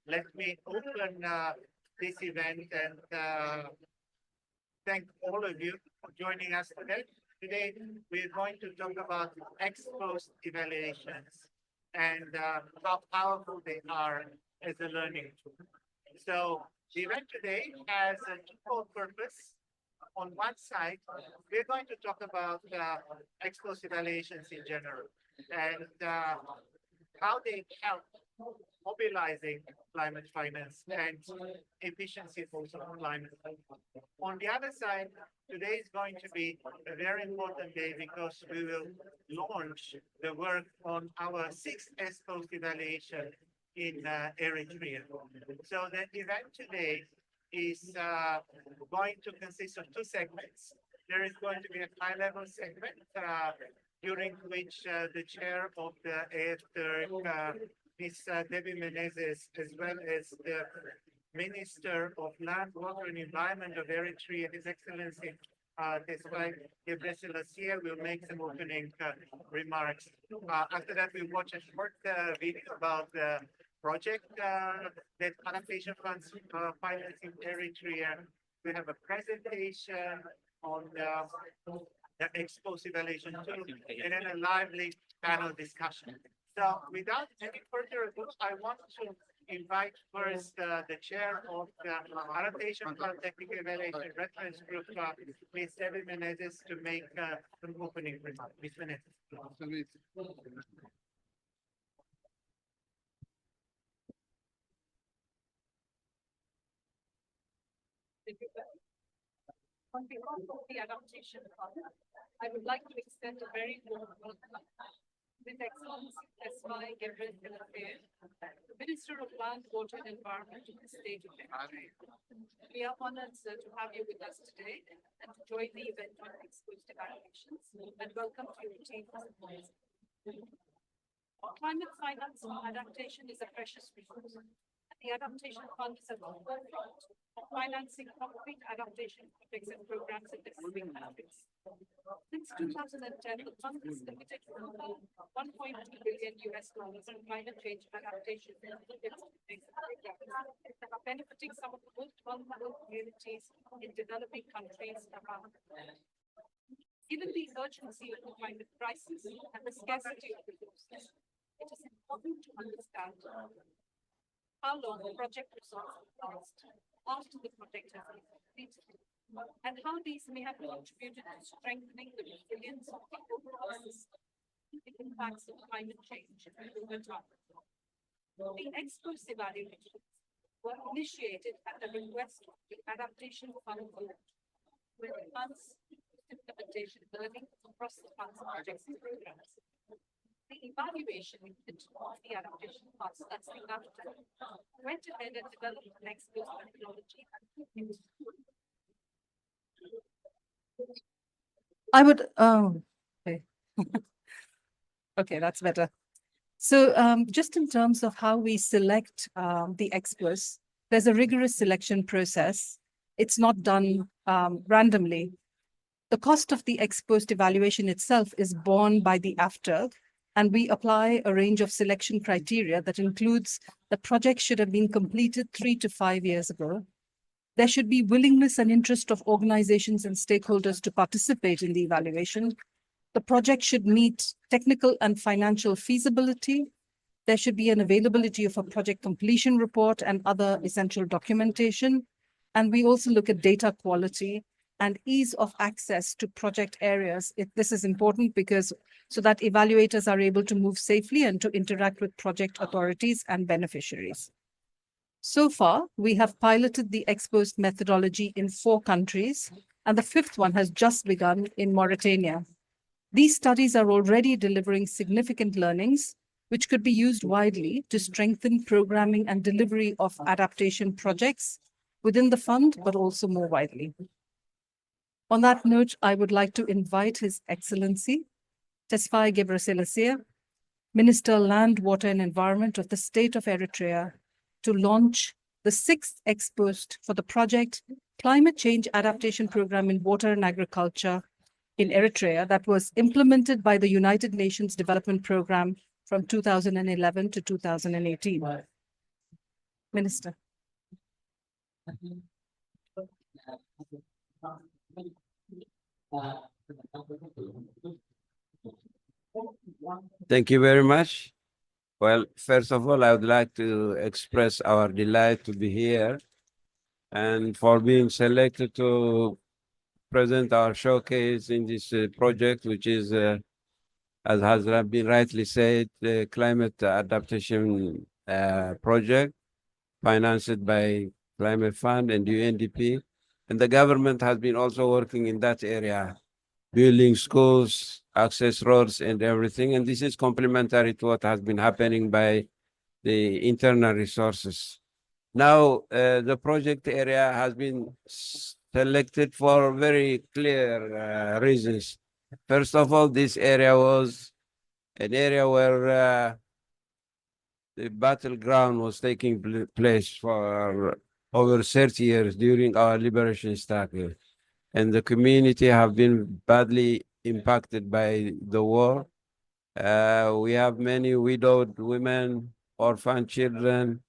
let me open this event and thank all of you for joining us today. Today, we're going to talk about ex-post evaluations and how powerful they are as a learning tool. So the event today has a twofold purpose. On one side, we're going to talk about ex-post evaluations in general and how they help mobilizing climate finance and efficiency for climate. On the other side, today is going to be a very important day because we will launch the work on our sixth ex-post evaluation in Eritrea. So the event today is going to consist of two segments. There is going to be a high-level segment during which the chair of the AF-TERG, Ms. Debbie Menezes, as well as the Minister of Land, Water and Environment of Eritrea, His Excellency Tesfai Gebreselassie, will make some opening remarks. After that, we'll watch a short video about the project that Adaptation Fund financing Eritrea. We have a presentation on the ex-post evaluation tool, and then a lively panel discussion. So without any further ado, I want to invite first the chair of the Adaptation Fund Technical Evaluation Reference Group, Ms. Debbie Menezes, to make some opening remarks. Ms. Menezes. On behalf of the Adaptation Fund, I would like to extend a very warm welcome His Excellency Tesfai Gebreselassie, the Minister of Land, Water and Environment of the state of Eritrea. We are honored, sir, to have you with us today and to join the event on ex-post evaluations, and welcome to your team. Climate finance and adaptation is a precious resource. The Adaptation Fund is at the forefront of financing concrete adaptation projects and programs in developing countries. Since 2010, the fund has committed $1.2 billion in climate change adaptation projects and programs that are benefiting some of the most vulnerable communities in developing countries around the world. Given the urgency of the climate crisis and the scarcity of resources, it is important to understand how long the project resources last after the project has been completed, and how these may have contributed to strengthening the resilience of the overall system to the impacts of climate change over time. The ex-post evaluations were initiated at the request of the Adaptation Fund Board, with funds implementation learning across the fund's projects and programs. The evaluation of the adaptation funds, that's the AF-TERG, went ahead and developed an ex-post methodology. I would, okay. Okay, that's better. So just in terms of how we select the experts, there's a rigorous selection process. It's not done randomly. The cost of the ex-post evaluation itself is borne by the AF-TERG, and we apply a range of selection criteria that includes the project should have been completed 3 to 5 years ago. There should be willingness and interest of organizations and stakeholders to participate in the evaluation. The project should meet technical and financial feasibility. There should be an availability of a project completion report and other essential documentation. And we also look at data quality and ease of access to project areas. This is important because so that evaluators are able to move safely and to interact with project authorities and beneficiaries. So far, we have piloted the ex-post methodology in 4 countries, and the 5th one has just begun in Mauritania. These studies are already delivering significant learnings, which could be used widely to strengthen programming and delivery of adaptation projects within the fund, but also more widely. On that note, I would like to invite His Excellency Tesfai Gebreselassie, Minister Land, Water and Environment of the State of Eritrea, to launch the 6th ex-post for the project Climate Change Adaptation Program in Water and Agriculture in Eritrea that was implemented by the United Nations Development Program from 2011 to 2018. Minister. Thank you very much. Well, first of all, I would like to express our delight to be here and for being selected to present our showcase in this project, which is, as has been rightly said, the climate adaptation project financed by Climate Fund and UNDP. And the government has been also working in that area, building schools, access roads and everything. And this is complementary to what has been happening by the internal resources. Now, the project area has been selected for very clear reasons. First of all, this area was an area where the battleground was taking place for over 30 years during our liberation struggle. And the community have been badly impacted by the war. We have many widowed women, orphan children,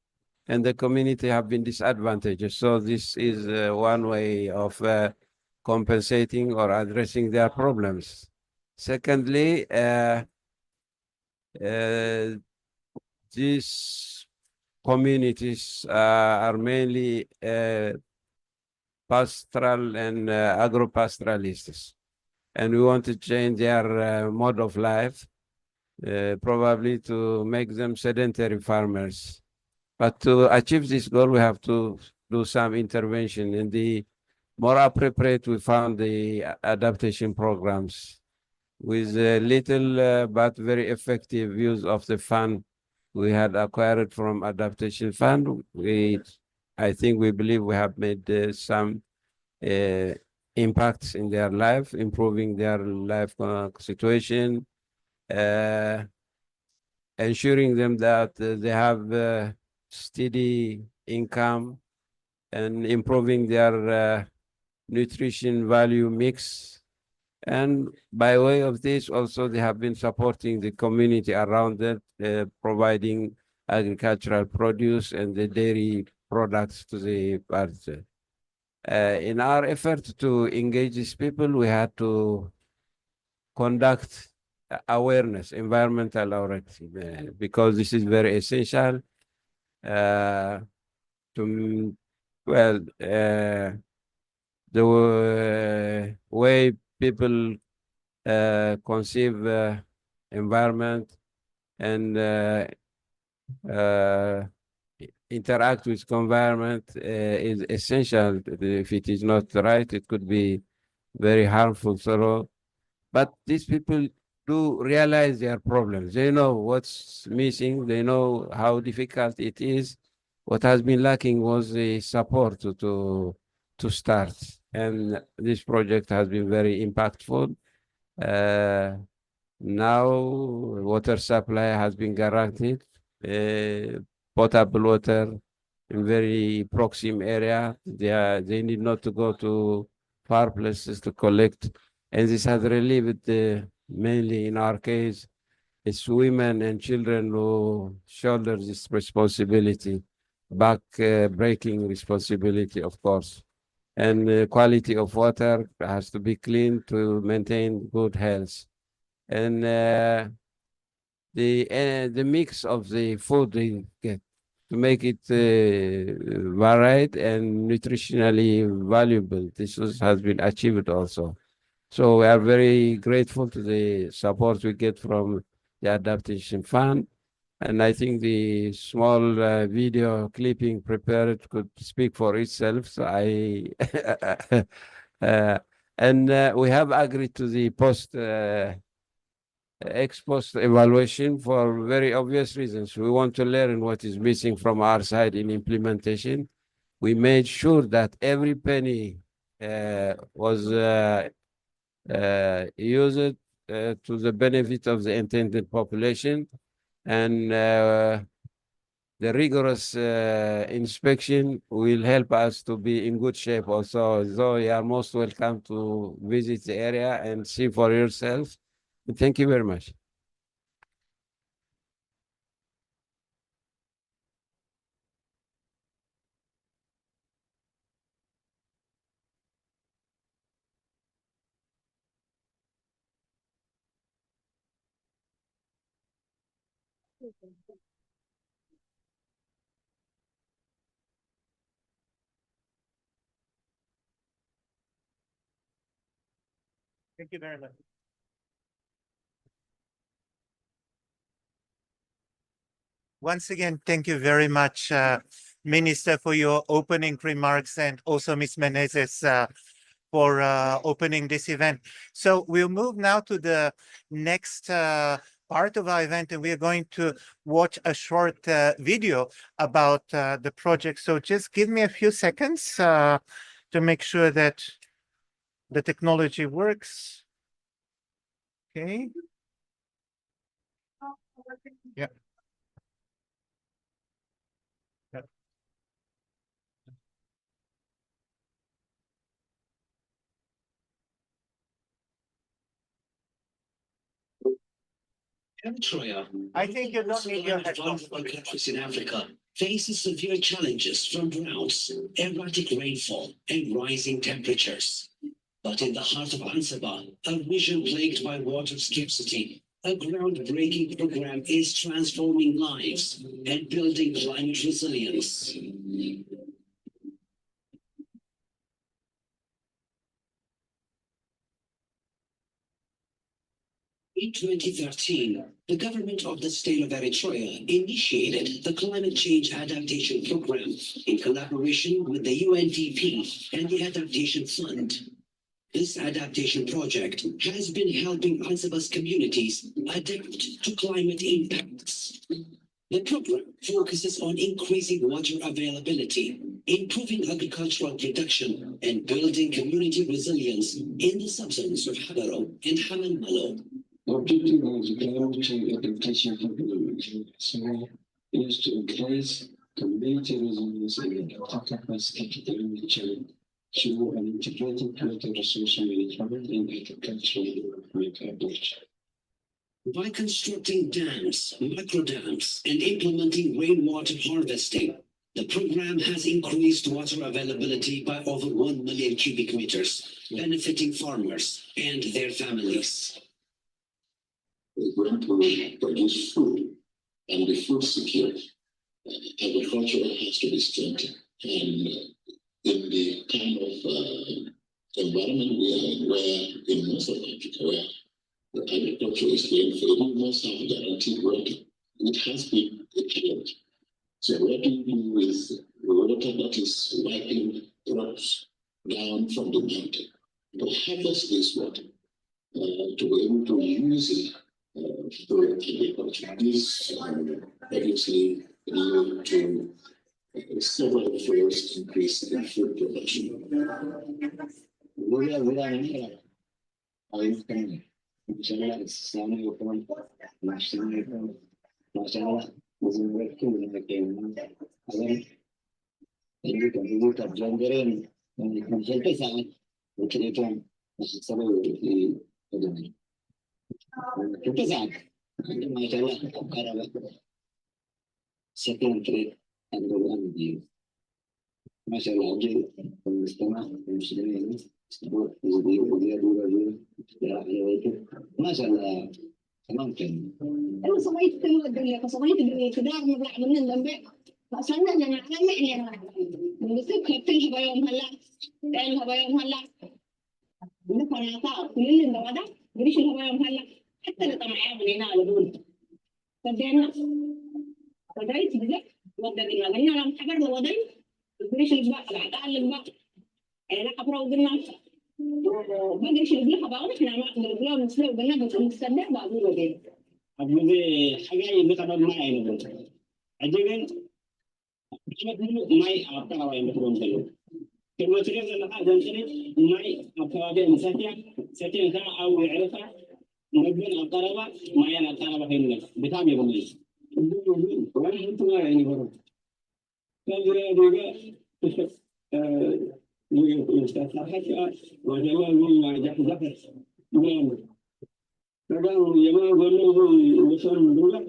and the community have been disadvantaged. So this is one way of compensating or addressing their problems. Secondly, these communities are mainly pastoral and agro-pastoralists. And we want to change their mode of life, probably to make them sedentary farmers. But to achieve this goal, we have to do some intervention. And the more appropriate, we found the adaptation programs with little but very effective use of the fund we had acquired from Adaptation Fund. I think we believe we have made some impacts in their life, improving their life situation, ensuring them that they have steady income and improving their nutrition value mix. And by way of this, also they have been supporting the community around it, providing agricultural produce and the dairy products to the party. In our effort to engage these people, we had to conduct awareness, environmental awareness, because this is very essential to, well, the way people conceive environment and interact with environment is essential. If it is not right, it could be very harmful. So, but these people do realize their problems. They know what's missing. They know how difficult it is. What has been lacking was the support to start. And this project has been very impactful. Now, water supply has been guaranteed, potable water in very proximate area. They need not to go to far places to collect. And this has relieved, mainly in our case, it's women and children who shoulder this responsibility, breaking responsibility, of course. And quality of water has to be clean to maintain good health. And the mix of the food they get to make it varied and nutritionally valuable. This has been achieved also. So we are very grateful to the support we get from the Adaptation Fund. And I think the small video clipping prepared could speak for itself. So we have agreed to the ex-post evaluation for very obvious reasons. We want to learn what is missing from our side in implementation. We made sure that every penny was used to the benefit of the intended population, and the rigorous inspection will help us to be in good shape also. So you are most welcome to visit the area and see for yourself. Thank you very much. Thank you very much. Once again, thank you very much, Minister, for your opening remarks, and also Ms. Menezes for opening this event. So we'll move now to the next part of our event, and we are going to watch a short video about the project. So just give me a few seconds to make sure that the technology works. Okay. Yeah. Eritrea, I think you don't need your one headphones of for the this. countries in Africa, faces severe challenges from droughts, erratic rainfall, and rising temperatures. But in the heart of Anseba, a region plagued by water scarcity, a groundbreaking program is transforming lives and building climate resilience. In 2013, the government of the state of Eritrea initiated the Climate Change Adaptation Program in collaboration with the UNDP and the Adaptation Fund. This adaptation project has been helping Anseba's communities adapt to climate impacts. The program focuses on increasing water availability, improving agricultural production, and building community resilience in the subzones of Habaro and Haman-Malo. The objective of the Climate Change Adaptation Fund Board Secretariat is to increase community resilience and adaptive capacity to climate change through an integrated water resource management and agricultural development approach. By constructing dams, micro dams, and implementing rainwater harvesting, the program has increased water availability by over 1 million cubic meters, benefiting farmers and their families. We're going to produce food and be food secure. Agriculture has to be strengthened. And in the kind of environment we are in, where in most of Africa, where the agriculture is being failed, we must have guaranteed water. It has been a challenge. So what do you do with the water that is wiping crops down from the mountain? To harvest this water, to be able to use it for agriculture. This obviously lead to several first increase in food production. Second trade and the one view. Mashallah, المجتمع المسلمين ما شاء الله ممكن. أنا صويت كل الدنيا فصويت الدنيا كذا مطلع من الذنب فصلنا لنا على معني بنسيبها بتنهب يوم هلا تعملها بيوم هلا نفنا عطاء كل اللي نودا بريش الهوا يوم هلا حتى اللي طمعان من هنا على دول فدينا فدايت بذا ودنا قلنا لهم حجر لودي بريش الباء العطاء الباء أنا قبره وقلنا بدريش الباء بقى إحنا ما نقدر نسلو قلنا بنستنى بعض الوقت أبغى حاجة مثلا ما يعني أجيبين ماي أبغى وين بتقول كله كل تريد أن هذا تريد ماي أبغى بين ساتين كان أو يعرفها مبين الطلبة ما يعني الطلبة في الناس بتعمل بميز وين أنتم يعني برو كان يريد يستحق وجمال من جحدك نعم فقالوا يا قالوا وصلوا دوله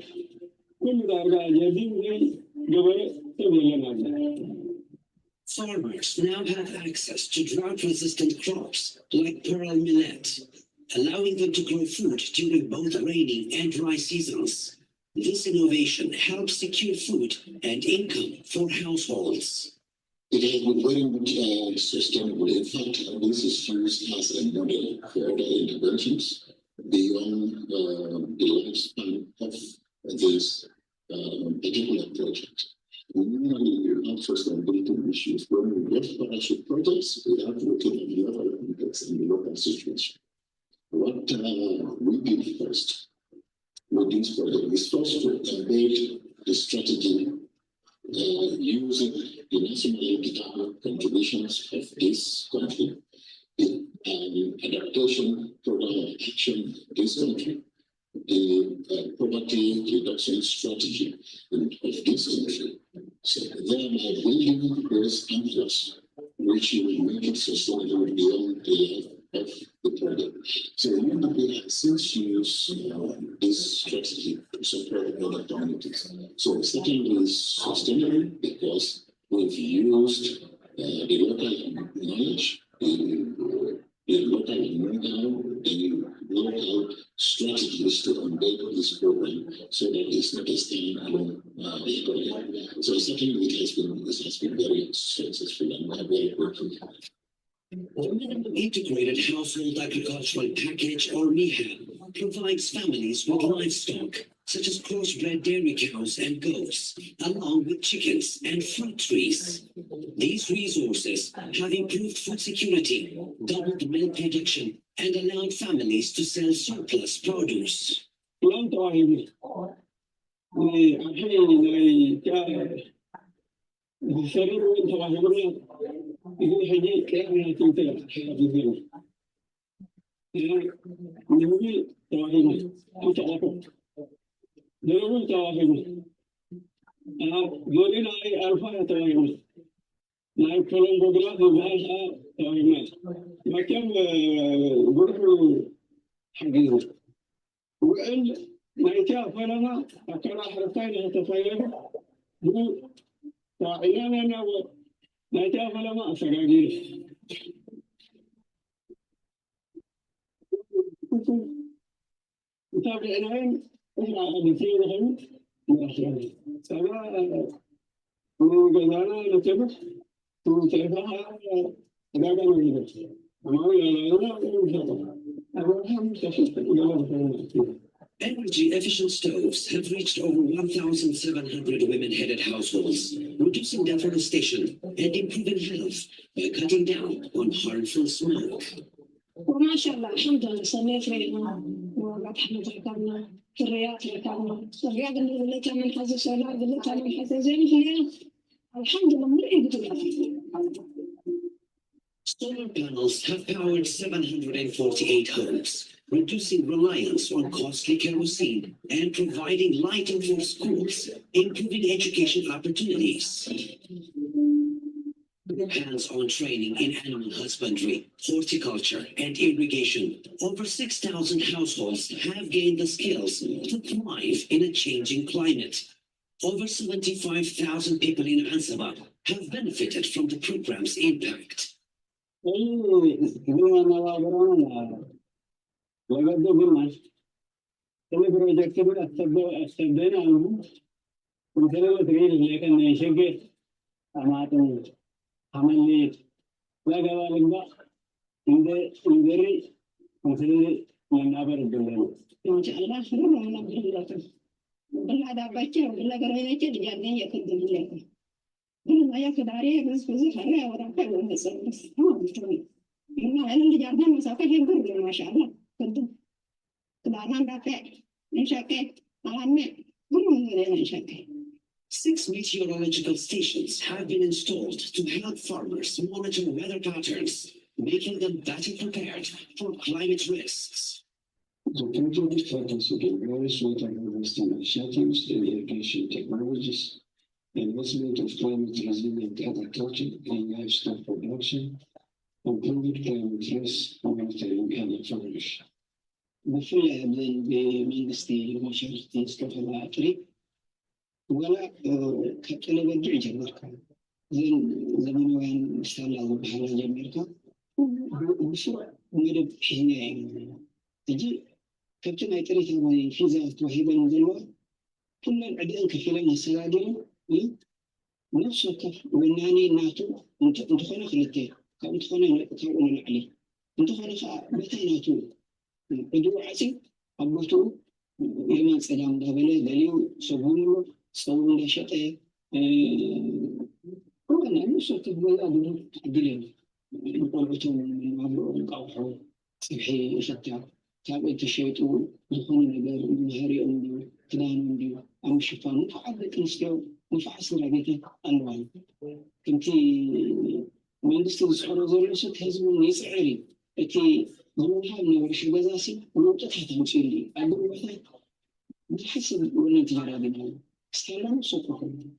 كل ده يدين Farmers now have access to drought-resistant crops like pearl millet, allowing them to grow food during both rainy and dry seasons. This innovation helps secure food and income for households. It has been very much sustainable. In fact, this is used as a model for other interventions beyond the lifespan of this particular project. Normally, you have sustainability issues when we get partnership projects. We have to look at the local context and the local situation. What we did first with this project is first to embed the strategy using the nationally determined contributions of this country, the adaptation program of action of this country, the poverty reduction strategy of this country. So thereby building those anchors which will make it sustainable beyond the life of the project. So UNDP has since used this strategy to support other communities. So secondly is sustainable because we've used the local knowledge, the local know-how, the local strategies to embed this program so that it's not a standalone program. So secondly, this has been very successful and we are very grateful. The Minimum Integrated Household Agricultural Package, or MIHAP, provides families with livestock, such as crossbred dairy cows and goats, along with chickens and fruit trees. These resources have improved food security, doubled milk production, and allowed families to sell surplus produce. Energy-efficient stoves have reached over 1,700 women-headed households, reducing deforestation and improving health by cutting down on harmful smoke. وما شاء الله الحمد لله سميت رينا وفتحنا ذكرنا كريات ذكرنا الرياض اللي تعمل حاجة سولار اللي تعمل حاجة زين هنا الحمد لله مريض. Solar panels have powered 748 homes, reducing reliance on costly kerosene and providing lighting for schools, improving education opportunities. Hands-on training in animal husbandry, horticulture, and irrigation. Over 6,000 households have gained the skills to thrive in a changing climate. Over 75,000 people in Anseba have benefited from the program's impact. ما ياخذ عليه بس عليه ورا كله بس ما بيشتغل إنه أنا اللي جاردين مسافة يقول ما شاء الله كده كلامنا رافع نشكي على نشكي. 6 meteorological stations have been installed to help farmers monitor weather patterns, making them better prepared for climate risks. The project focuses on various water harvesting initiatives, irrigation technologies, investment of climate resilient agriculture and livestock production, improved climate risk monitoring and information. بفعل بمنستي المشاركة استفادة طريق ولا كتلا برجع جمركا زمان وين استعملوا بحاجة جمركا بسرعة مرد حين تجي كتلا يتريث ما في ذات وهيبة نزلوا كل عدين كفيلة من السلادين نفس الكف وناني ناتو انت خنا خلتي انت خنا كون علي انت خنا متى ناتو بدو عسي أبوتو يمين سلام دابلي دليل سبومو سوون لشتى هو أنا نفس الكف أدور دليل أبوتو من عبرو قاوحو صبحي شتى تابع تشيتو يكون نجار نهاري أمي كلام أمي أم شفان فعدت نسيو نفحص رابطة ألوان كنتي من دستور صحراء زرشت هزمون يسعري أتي ضمنها من ورش الجزاسي ونقطة تحت مسيري أقول مثلا بحسب ولا تجارة بينهم استعلام صوتهم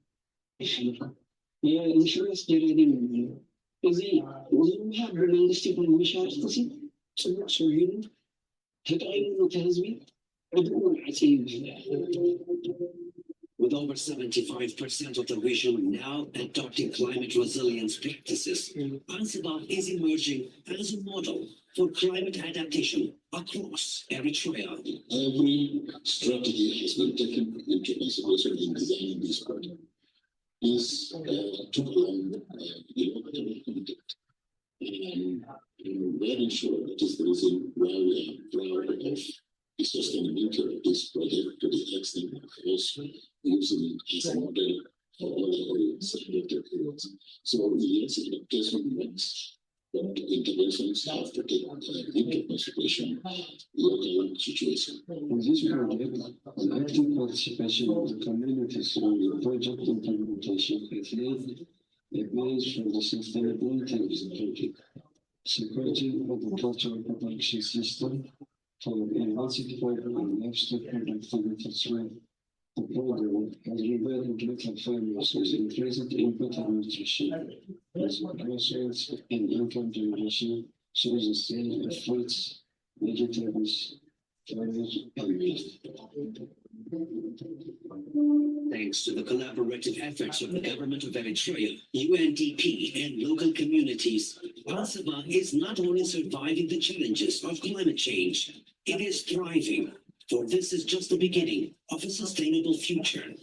يخلفها يا مشروع استجارة منهم إذا ضمنها من دستور المشاريع تصير صدق صغير تدعين تهزمي عدوان عتيب. With over 75% of the region now adopting climate resilience practices, Anseba is emerging as a model for climate adaptation across Eritrea. Every strategy has been taken into consideration in designing this project. This took on committed. And very sure that is the reason why we are proud of the sustainability of this project to the extent of also using it as a model for other areas, selected areas. So yes, adaptation works, but interventions have to take into consideration local situation. In this project, an active participation of the community through the project implementation has laid the base for the sustainability of the project, supporting agricultural production system for intensified and livestock productivity through the program has revived local farmers with increased input and nutrition, as grassroots and income generation through the sale of fruits, vegetables, forage, and meat. Thanks to the collaborative efforts of the government of Eritrea, UNDP, and local communities, Anseba is not only surviving the challenges of climate change, it is thriving, for this is just the beginning of a sustainable future.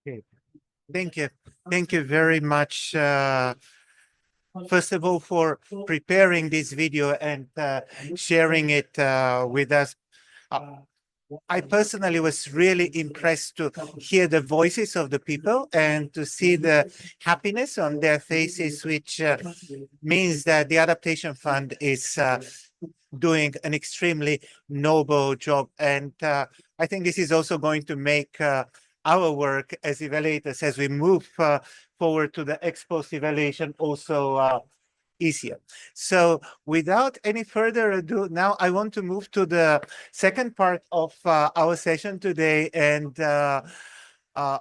Okay. Thank you. Thank you very much. First of all, for preparing this video and sharing it with us. I personally was really impressed to hear the voices of the people and to see the happiness on their faces, which means that the Adaptation Fund is doing an extremely noble job. And I think this is also going to make our work as evaluators as we move forward to the ex-post evaluation also easier. So without any further ado, now I want to move to the second part of our session today, and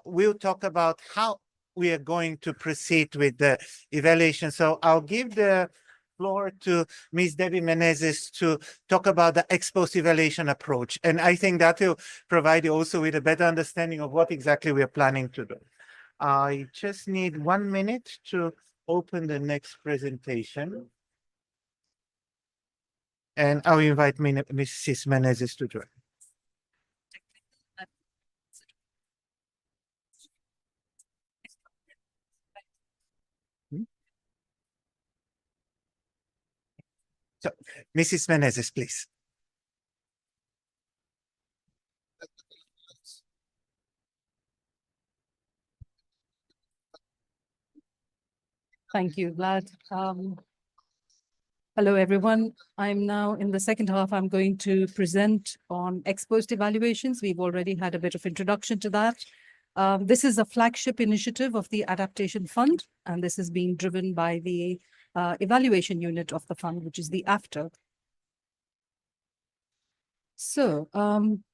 we'll talk about how we are going to proceed with the evaluation. So I'll give the floor to Ms. Debbie Menezes to talk about the ex-post evaluation approach. And I think that will provide you also with a better understanding of what exactly we are planning to do. I just need 1 minute to open the next presentation. And I'll invite Mrs. Menezes to join. So, Mrs. Menezes, please. Thank you, Vlad. Hello, everyone. I'm now in the second half. I'm going to present on ex-post evaluations. We've already had a bit of introduction to that. This is a flagship initiative of the Adaptation Fund, and this is being driven by the evaluation unit of the fund, which is the AF-TERG. So,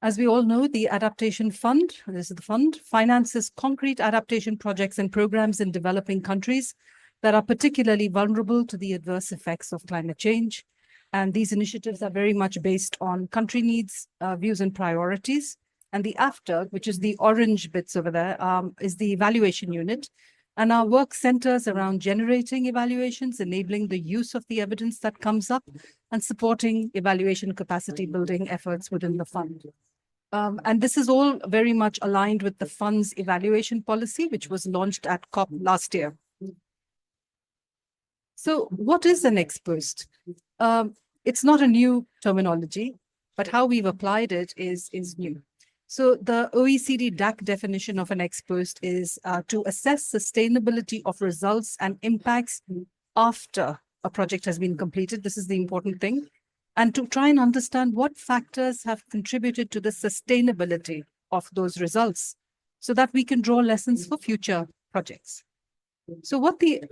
as we all know, the Adaptation Fund, this is the fund, finances concrete adaptation projects and programs in developing countries that are particularly vulnerable to the adverse effects of climate change. And these initiatives are very much based on country needs, views, and priorities. And the AF-TERG, which is the orange bits over there, is the evaluation unit. And our work centers around generating evaluations, enabling the use of the evidence that comes up, and supporting evaluation capacity building efforts within the fund. And this is all very much aligned with the fund's evaluation policy, which was launched at COP last year. So what is an ex-post? It's not a new terminology, but how we've applied it is new. So the OECD DAC definition of an ex-post is to assess sustainability of results and impacts after a project has been completed. This is the important thing. And to try and understand what factors have contributed to the sustainability of those results so that we can draw lessons for future projects. So what the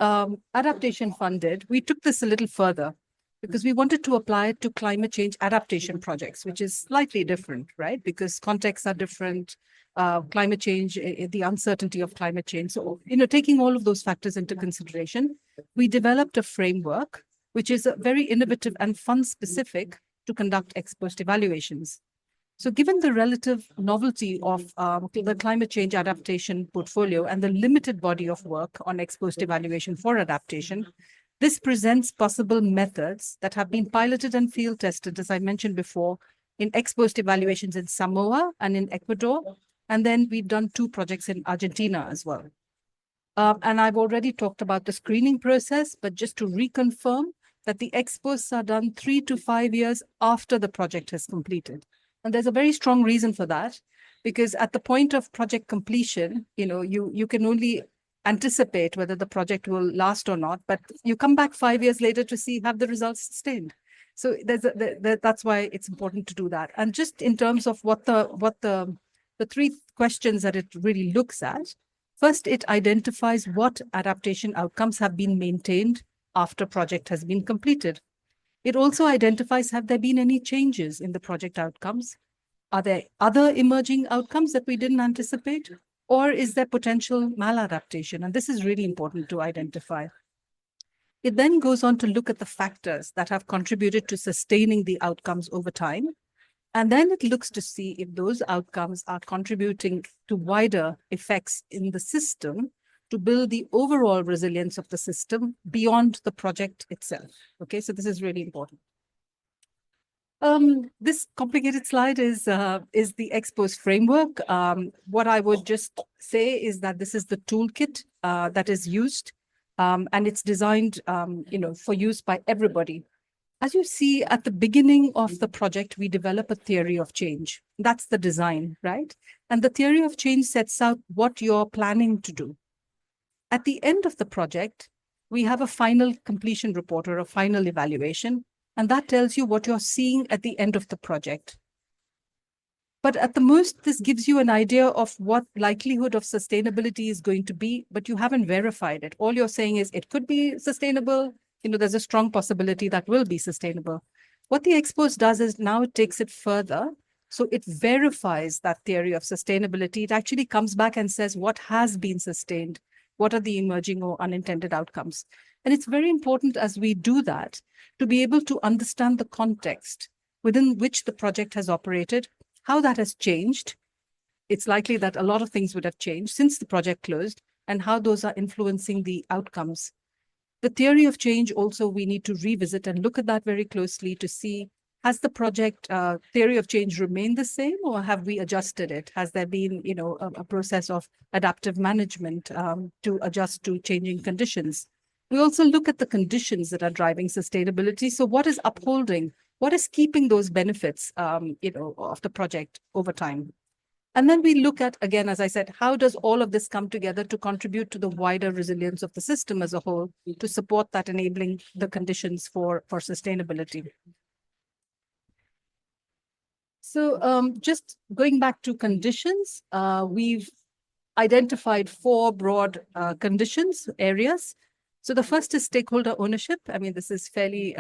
Adaptation Fund did, we took this a little further because we wanted to apply it to climate change adaptation projects, which is slightly different, right? Because contexts are different, climate change, the uncertainty of climate change. So, taking all of those factors into consideration, we developed a framework, which is very innovative and fund-specific to conduct ex-post evaluations. So given the relative novelty of the climate change adaptation portfolio and the limited body of work on ex-post evaluation for adaptation, this presents possible methods that have been piloted and field tested, as I mentioned before, in ex-post evaluations in Samoa and in Ecuador. And then we've done 2 projects in Argentina as well. And I've already talked about the screening process, but just to reconfirm that the ex-posts are done 3 to 5 years after the project has completed. And there's a very strong reason for that, because at the point of project completion, you can only anticipate whether the project will last or not, but you come back 5 years later to see have the results sustained. So that's why it's important to do that. And just in terms of what the 3 questions that it really looks at, first, it identifies what adaptation outcomes have been maintained after project has been completed. It also identifies, have there been any changes in the project outcomes? Are there other emerging outcomes that we didn't anticipate? Or is there potential maladaptation? And this is really important to identify. It then goes on to look at the factors that have contributed to sustaining the outcomes over time. And then it looks to see if those outcomes are contributing to wider effects in the system to build the overall resilience of the system beyond the project itself. Okay, so this is really important. This complicated slide is the ex-post framework. What I would just say is that this is the toolkit that is used, and it's designed, for use by everybody. As you see at the beginning of the project, we develop a theory of change. That's the design, right? And the theory of change sets out what you're planning to do. At the end of the project, we have a final completion report or a final evaluation, and that tells you what you're seeing at the end of the project. But at the most, this gives you an idea of what likelihood of sustainability is going to be, but you haven't verified it. All you're saying is it could be sustainable. There's a strong possibility that will be sustainable. What the ex-post does is now it takes it further. So it verifies that theory of sustainability. It actually comes back and says what has been sustained. What are the emerging or unintended outcomes? And it's very important as we do that to be able to understand the context within which the project has operated, how that has changed. It's likely that a lot of things would have changed since the project closed, and how those are influencing the outcomes. The theory of change also we need to revisit and look at that very closely to see, has the project theory of change remained the same, or have we adjusted it? Has there been, a process of adaptive management to adjust to changing conditions? We also look at the conditions that are driving sustainability. So what is upholding? What is keeping those benefits, of the project over time? And then we look at, again, as I said, how does all of this come together to contribute to the wider resilience of the system as a whole to support that enabling the conditions for sustainability? So just going back to conditions, we've identified 4 broad conditions, areas. So the first is stakeholder ownership. I mean, this is fairly,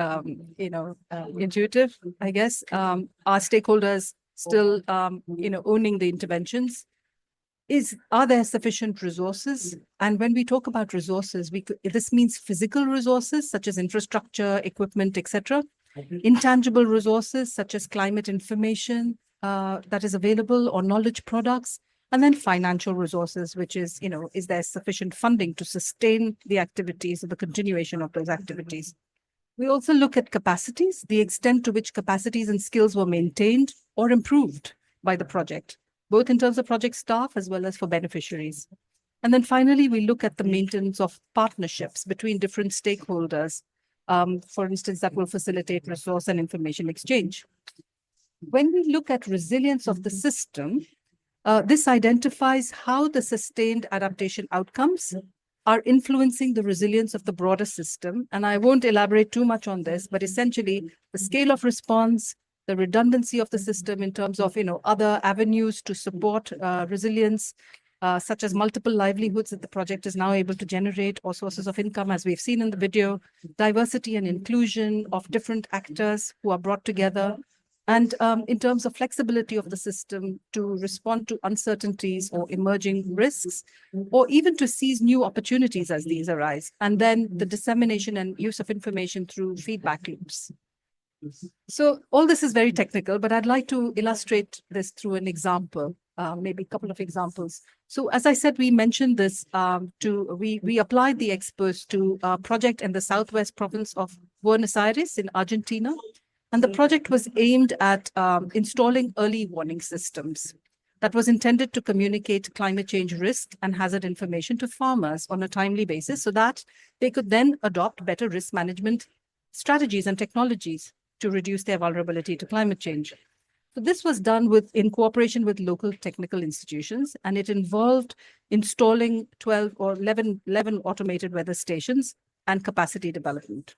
intuitive, I guess. Are stakeholders still, owning the interventions? Are there sufficient resources? And when we talk about resources, this means physical resources such as infrastructure, equipment, etc. Intangible resources such as climate information, that is available or knowledge products, and then financial resources, which is, is there sufficient funding to sustain the activities or the continuation of those activities? We also look at capacities, the extent to which capacities and skills were maintained or improved by the project, both in terms of project staff as well as for beneficiaries. And then finally, we look at the maintenance of partnerships between different stakeholders, for instance, that will facilitate resource and information exchange. When we look at resilience of the system, this identifies how the sustained adaptation outcomes are influencing the resilience of the broader system. And I won't elaborate too much on this, but essentially the scale of response, the redundancy of the system in terms of, other avenues to support resilience, such as multiple livelihoods that the project is now able to generate, or sources of income, as we've seen in the video, diversity and inclusion of different actors who are brought together, and in terms of flexibility of the system to respond to uncertainties or emerging risks, or even to seize new opportunities as these arise, and then the dissemination and use of information through feedback loops. So all this is very technical, but I'd like to illustrate this through an example, maybe a couple of examples. So as I said, we mentioned this we applied the Ex-post to a project in the southwest province of Buenos Aires in Argentina. And the project was aimed at installing early warning systems that was intended to communicate climate change risk and hazard information to farmers on a timely basis so that they could then adopt better risk management strategies and technologies to reduce their vulnerability to climate change. So this was done in cooperation with local technical institutions, and it involved installing 12 or 11 automated weather stations and capacity development.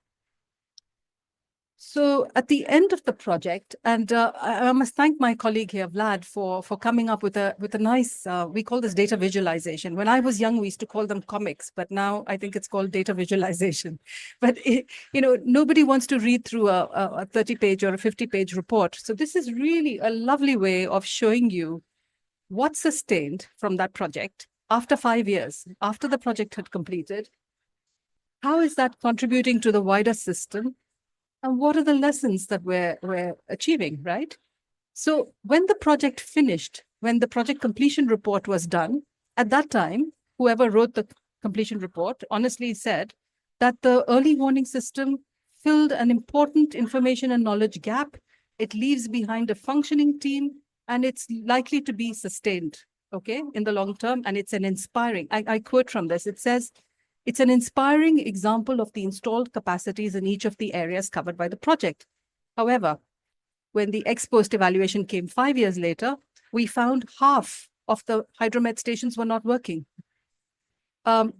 So at the end of the project, and I must thank my colleague here, Vlad, for coming up with a nice, we call this data visualization. When I was young, we used to call them comics, but now I think it's called data visualization. But, nobody wants to read through a 30-page or a 50-page report. So this is really a lovely way of showing you what sustained from that project after 5 years, after the project had completed. How is that contributing to the wider system? And what are the lessons that we're achieving, right? So when the project finished, when the project completion report was done, at that time, whoever wrote the completion report honestly said that the early warning system filled an important information and knowledge gap. It leaves behind a functioning team, and it's likely to be sustained, okay, in the long term. And it's an inspiring, I quote from this, it says, it's an inspiring example of the installed capacities in each of the areas covered by the project. However, when the ex-post evaluation came 5 years later, we found half of the hydromet stations were not working.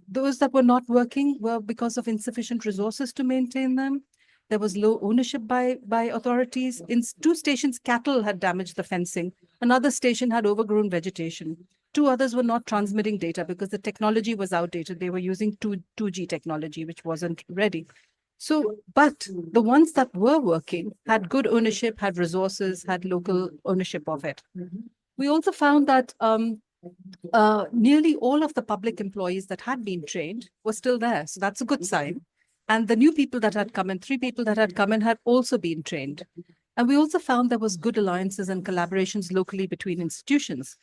Those that were not working were because of insufficient resources to maintain them. There was low ownership by authorities. In 2 stations, cattle had damaged the fencing. Another station had overgrown vegetation. 2 others were not transmitting data because the technology was outdated. They were using 2G technology, which wasn't ready. So, but the ones that were working had good ownership, had resources, had local ownership of it. We also found that nearly all of the public employees that had been trained were still there. So that's a good sign. And the new people that had come in, 3 people that had come in, had also been trained. And we also found there was good alliances and collaborations locally between institutions.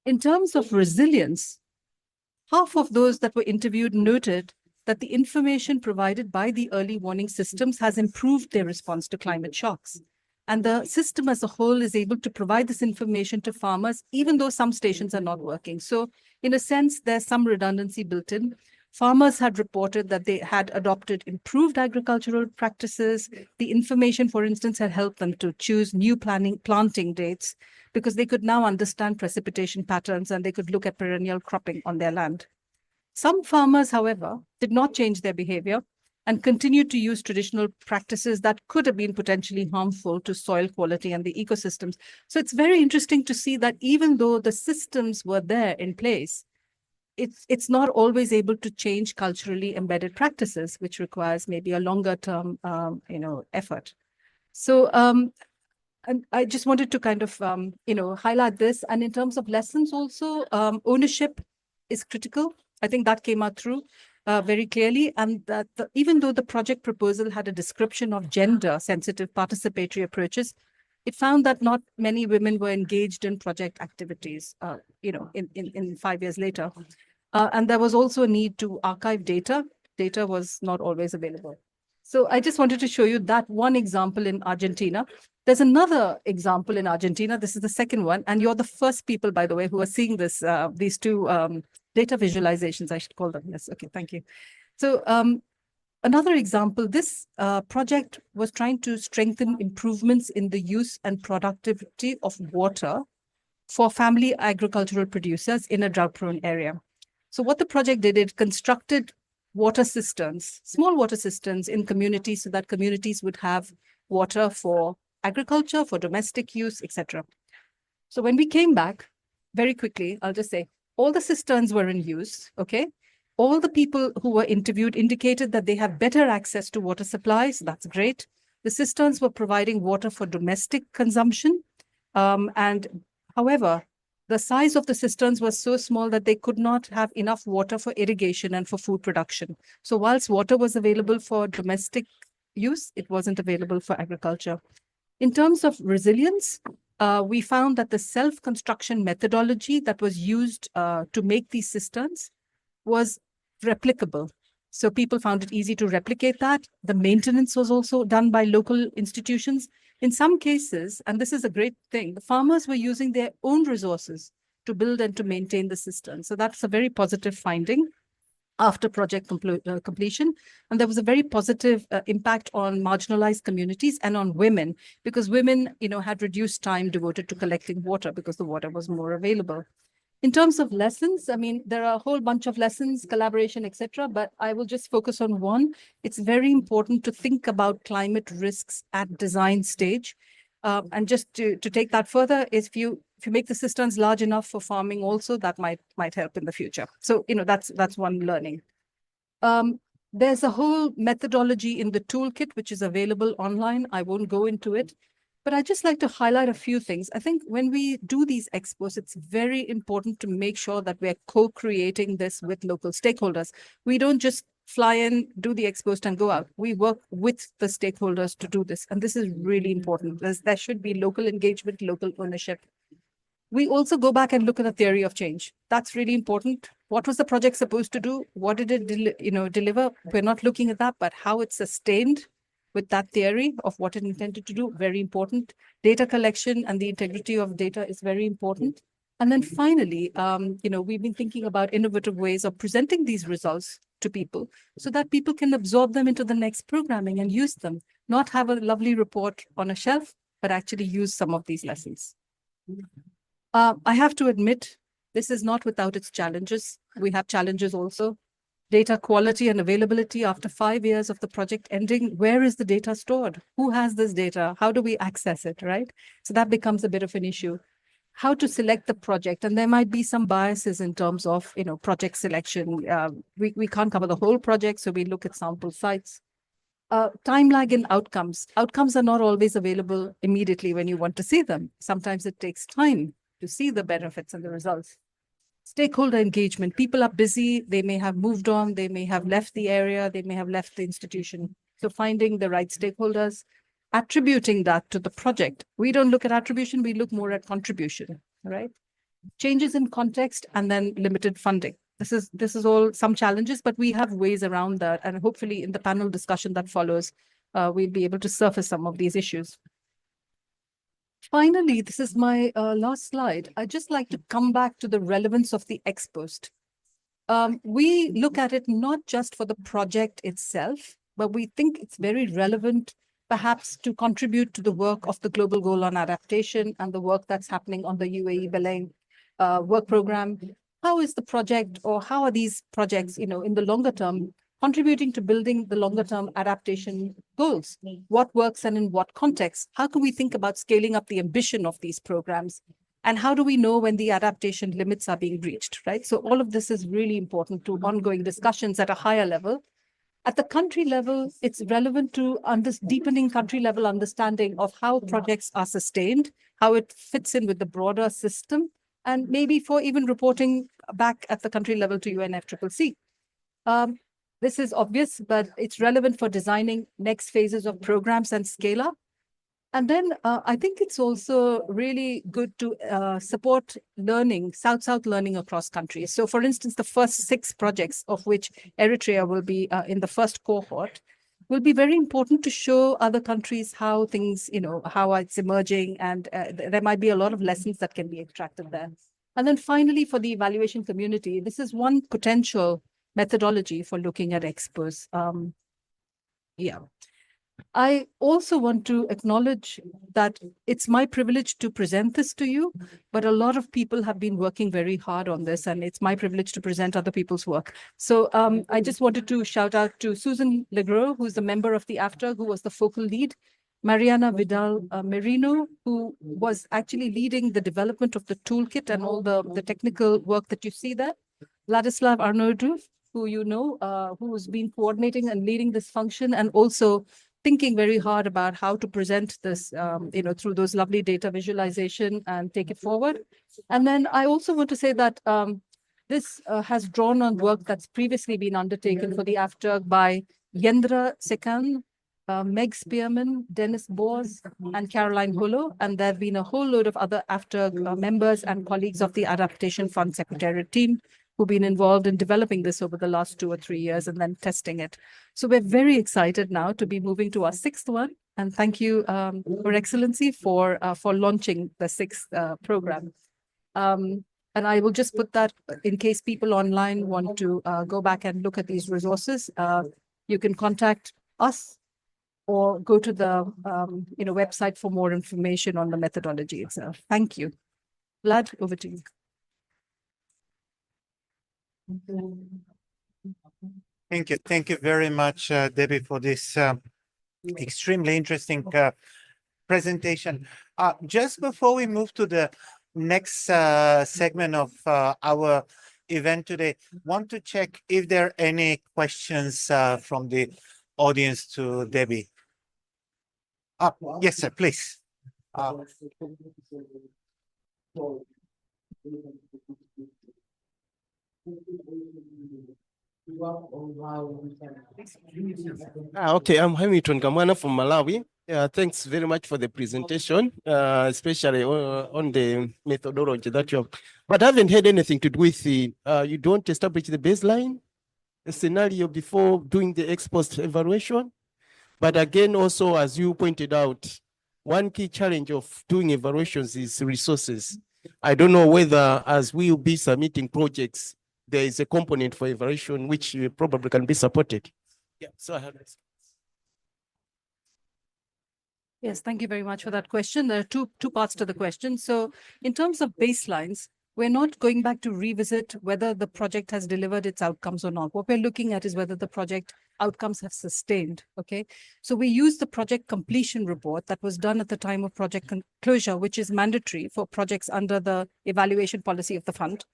In terms of resilience, half of those that were interviewed noted that the information provided by the early warning systems has improved their response to climate shocks. And the system as a whole is able to provide this information to farmers, even though some stations are not working. So in a sense, there's some redundancy built in. Farmers had reported that they had adopted improved agricultural practices. The information, for instance, had helped them to choose new planting dates because they could now understand precipitation patterns and they could look at perennial cropping on their land. Some farmers, however, did not change their behavior and continued to use traditional practices that could have been potentially harmful to soil quality and the ecosystems. So it's very interesting to see that even though the systems were there in place, it's not always able to change culturally embedded practices, which requires maybe a longer term, effort. So and I just wanted to kind of, highlight this. And in terms of lessons also, ownership is critical. I think that came out through very clearly. And that even though the project proposal had a description of gender sensitive participatory approaches, it found that not many women were engaged in project activities, in 5 years later. And there was also a need to archive data. Data was not always available. So I just wanted to show you that one example in Argentina. There's another example in Argentina. This is the second one. And you're the first people, by the way, who are seeing this, these two data visualizations, I should call them. Yes, okay, thank you. So another example, this project was trying to strengthen improvements in the use and productivity of water for family agricultural producers in a drought-prone area. So what the project did, it constructed water cisterns, small water cisterns in communities so that communities would have water for agriculture, for domestic use, etc. So when we came back, very quickly, I'll just say, all the cisterns were in use, okay? All the people who were interviewed indicated that they have better access to water supplies. That's great. The cisterns were providing water for domestic consumption. However, the size of the cisterns was so small that they could not have enough water for irrigation and for food production. So whilst water was available for domestic use, it wasn't available for agriculture. In terms of resilience, we found that the self-construction methodology that was used to make these cisterns was replicable. So people found it easy to replicate that. The maintenance was also done by local institutions. In some cases, and this is a great thing, the farmers were using their own resources to build and to maintain the cistern. So that's a very positive finding after project completion. And there was a very positive impact on marginalized communities and on women, because women, had reduced time devoted to collecting water because the water was more available. In terms of lessons, I mean, there are a whole bunch of lessons, collaboration, etc., but I will just focus on one. It's very important to think about climate risks at design stage. And just to take that further, if you make the cisterns large enough for farming also, that might help in the future. So, that's one learning. There's a whole methodology in the toolkit, which is available online. I won't go into it. But I'd just like to highlight a few things. I think when we do these expos, it's very important to make sure that we're co-creating this with local stakeholders. We don't just fly in, do the expost and go out. We work with the stakeholders to do this. And this is really important. There should be local engagement, local ownership. We also go back and look at the theory of change. That's really important. What was the project supposed to do? What did it deliver? We're not looking at that, but how it's sustained with that theory of what it intended to do, very important. Data collection and the integrity of data is very important. And then finally, we've been thinking about innovative ways of presenting these results to people so that people can absorb them into the next programming and use them, not have a lovely report on a shelf, but actually use some of these lessons. I have to admit, this is not without its challenges. We have challenges also. Data quality and availability after 5 years of the project ending. Where is the data stored? Who has this data? How do we access it, right? So that becomes a bit of an issue. How to select the project. And there might be some biases in terms of, project selection. We can't cover the whole project, so we look at sample sites. Time lag in outcomes. Outcomes are not always available immediately when you want to see them. Sometimes it takes time to see the benefits and the results. Stakeholder engagement. People are busy. They may have moved on. They may have left the area. They may have left the institution. So finding the right stakeholders, attributing that to the project. We don't look at attribution. We look more at contribution, right? Changes in context and then limited funding. This is all some challenges, but we have ways around that. And hopefully in the panel discussion that follows, we'll be able to surface some of these issues. Finally, this is my last slide. I'd just like to come back to the relevance of the ex-post. We look at it not just for the project itself, but we think it's very relevant, perhaps, to contribute to the work of the Global Goal on Adaptation and the work that's happening on the UAE Belém work program. How is the project, or how are these projects, in the longer term, contributing to building the longer term adaptation goals? What works and in what context? How can we think about scaling up the ambition of these programs? And how do we know when the adaptation limits are being reached, right? So all of this is really important to ongoing discussions at a higher level. At the country level, it's relevant to deepening country level understanding of how projects are sustained, how it fits in with the broader system, and maybe for even reporting back at the country level to UNFCCC. This is obvious, but it's relevant for designing next phases of programs and scale up. And then I think it's also really good to support learning, South-South learning across countries. So for instance, the first 6 projects of which Eritrea will be in the first cohort will be very important to show other countries how things, how it's emerging, and there might be a lot of lessons that can be extracted there. And then finally, for the evaluation community, this is one potential methodology for looking at Ex-post. Yeah. I also want to acknowledge that it's my privilege to present this to you, but a lot of people have been working very hard on this, and it's my privilege to present other people's work. So I just wanted to shout out to Susan Legros, who's a member of the AF-TERG, who was the focal lead, Mariana Vidal Merino, who was actually leading the development of the toolkit and all the technical work that you see there, Vladislav Arnaudu, who who has been coordinating and leading this function, and also thinking very hard about how to present this, through those lovely data visualization and take it forward. And then I also want to say that this has drawn on work that's previously been undertaken for the AF-TERG by Yendra Sekan, Meg Spearman, Dennis Bors, and Caroline Hullo. And there have been a whole load of other AF-TERG members and colleagues of the Adaptation Fund Secretariat team who've been involved in developing this over the last 2 or 3 years and then testing it. So we're very excited now to be moving to our 6th one. And thank you, Your Excellency, for launching the 6th program. And I will just put that in case people online want to go back and look at these resources. You can contact us or go to the website for more information on the methodology itself. Thank you. Vlad, over to you. Thank you very much, Debbie, for this extremely interesting presentation. Just before we move to the next segment of our event today, want to check if there are any questions from the audience to Debbie. Yes, sir, please. Okay, I'm Hamilton Kamwana from Malawi. Thanks very much for the presentation, especially on the methodology that you have. But I haven't heard anything to do with the, you don't establish the baseline, the scenario before doing the ex-post evaluation. But again, also, as you pointed out, one key challenge of doing evaluations is resources. I don't know whether, as we will be submitting projects, there is a component for evaluation which probably can be supported. Yeah, so I have this. Yes, thank you very much for that question. There are two parts to the question. So in terms of baselines, we're not going back to revisit whether the project has delivered its outcomes or not. What we're looking at is whether the project outcomes have sustained, okay? So we use the project completion report that was done at the time of project closure, which is mandatory for projects under the evaluation policy of the fund.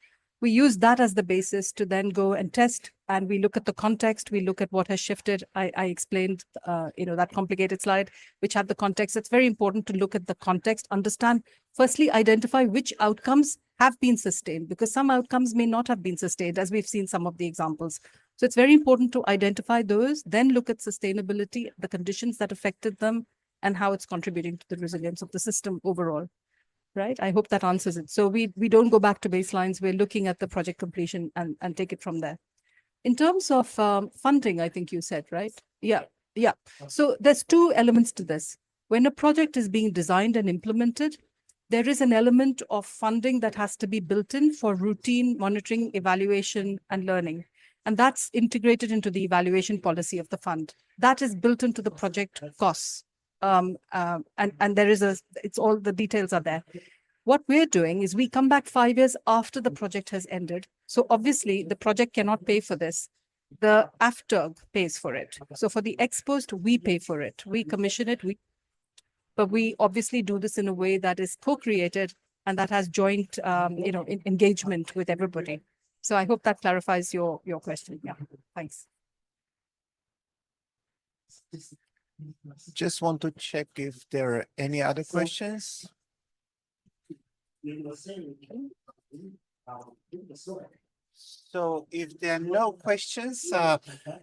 We use that as the basis to then go and test, and we look at the context, we look at what has shifted. I explained, that complicated slide, which had the context. It's very important to look at the context, understand, firstly, identify which outcomes have been sustained, because some outcomes may not have been sustained, as we've seen some of the examples. So it's very important to identify those, then look at sustainability, the conditions that affected them, and how it's contributing to the resilience of the system overall. Right? I hope that answers it. So we don't go back to baselines. We're looking at the project completion and take it from there. In terms of funding, I think you said, right? Yeah. So there's 2 elements to this. When a project is being designed and implemented, there is an element of funding that has to be built in for routine monitoring, evaluation, and learning. And that's integrated into the evaluation policy of the fund. That is built into the project costs. And there is it's all the details are there. What we're doing is we come back 5 years after the project has ended. So obviously the project cannot pay for this. The AF-TERG pays for it. So for the ex-post, we pay for it. We commission it, but we obviously do this in a way that is co-created and that has joint, engagement with everybody. So I hope that clarifies your question. Yeah, thanks. Just want to check if there are any other questions. So if there are no questions,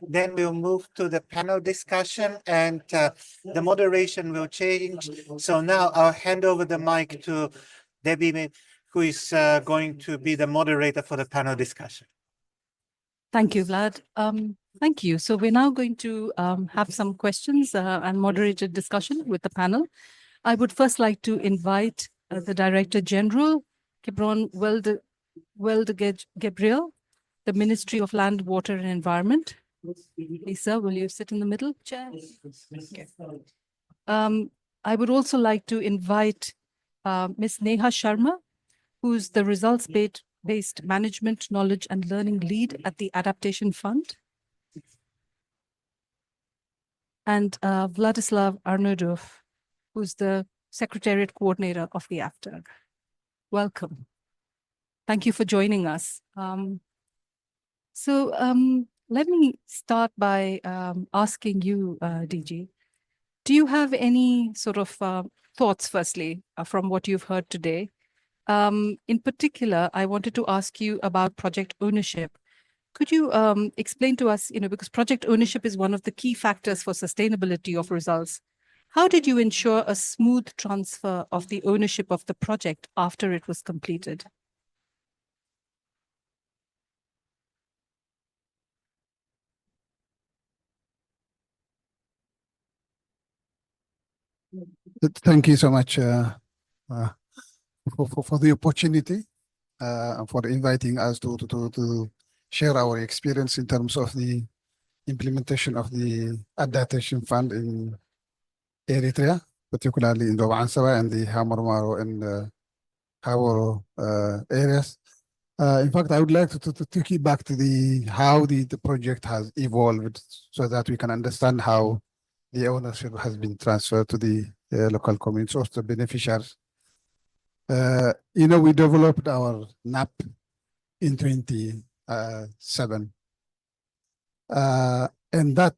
then we'll move to the panel discussion and the moderation will change. So now I'll hand over the mic to Debbie, who is going to be the moderator for the panel discussion. Thank you, Vlad. Thank you. So we're now going to have some questions and moderated discussion with the panel. I would first like to invite the Director General, Kebron Gabriel, the Ministry of Land, Water and Environment. Lisa, will you sit in the middle, Chair? Okay. I would also like to invite Ms. Neha Sharma, who's the results-based management, knowledge and learning lead at the Adaptation Fund. And Vladislav Arnodov, who's the Secretariat Coordinator of the AF-TERG. Welcome. Thank you for joining us. Let me start by asking you, DG, do you have any sort of thoughts, firstly, from what you've heard today? In particular, I wanted to ask you about project ownership. Could you explain to us, because project ownership is one of the key factors for sustainability of results. How did you ensure a smooth transfer of the ownership of the project after it was completed? Thank you so much for the opportunity and for inviting us to share our experience in terms of the implementation of the Adaptation Fund in Eritrea, particularly in the Anseba and the Hamarmaro and Hawaro areas. In fact, I would like to take you back to how the project has evolved so that we can understand how the ownership has been transferred to the local communities or the beneficiaries. We developed our NAP in 2007. And that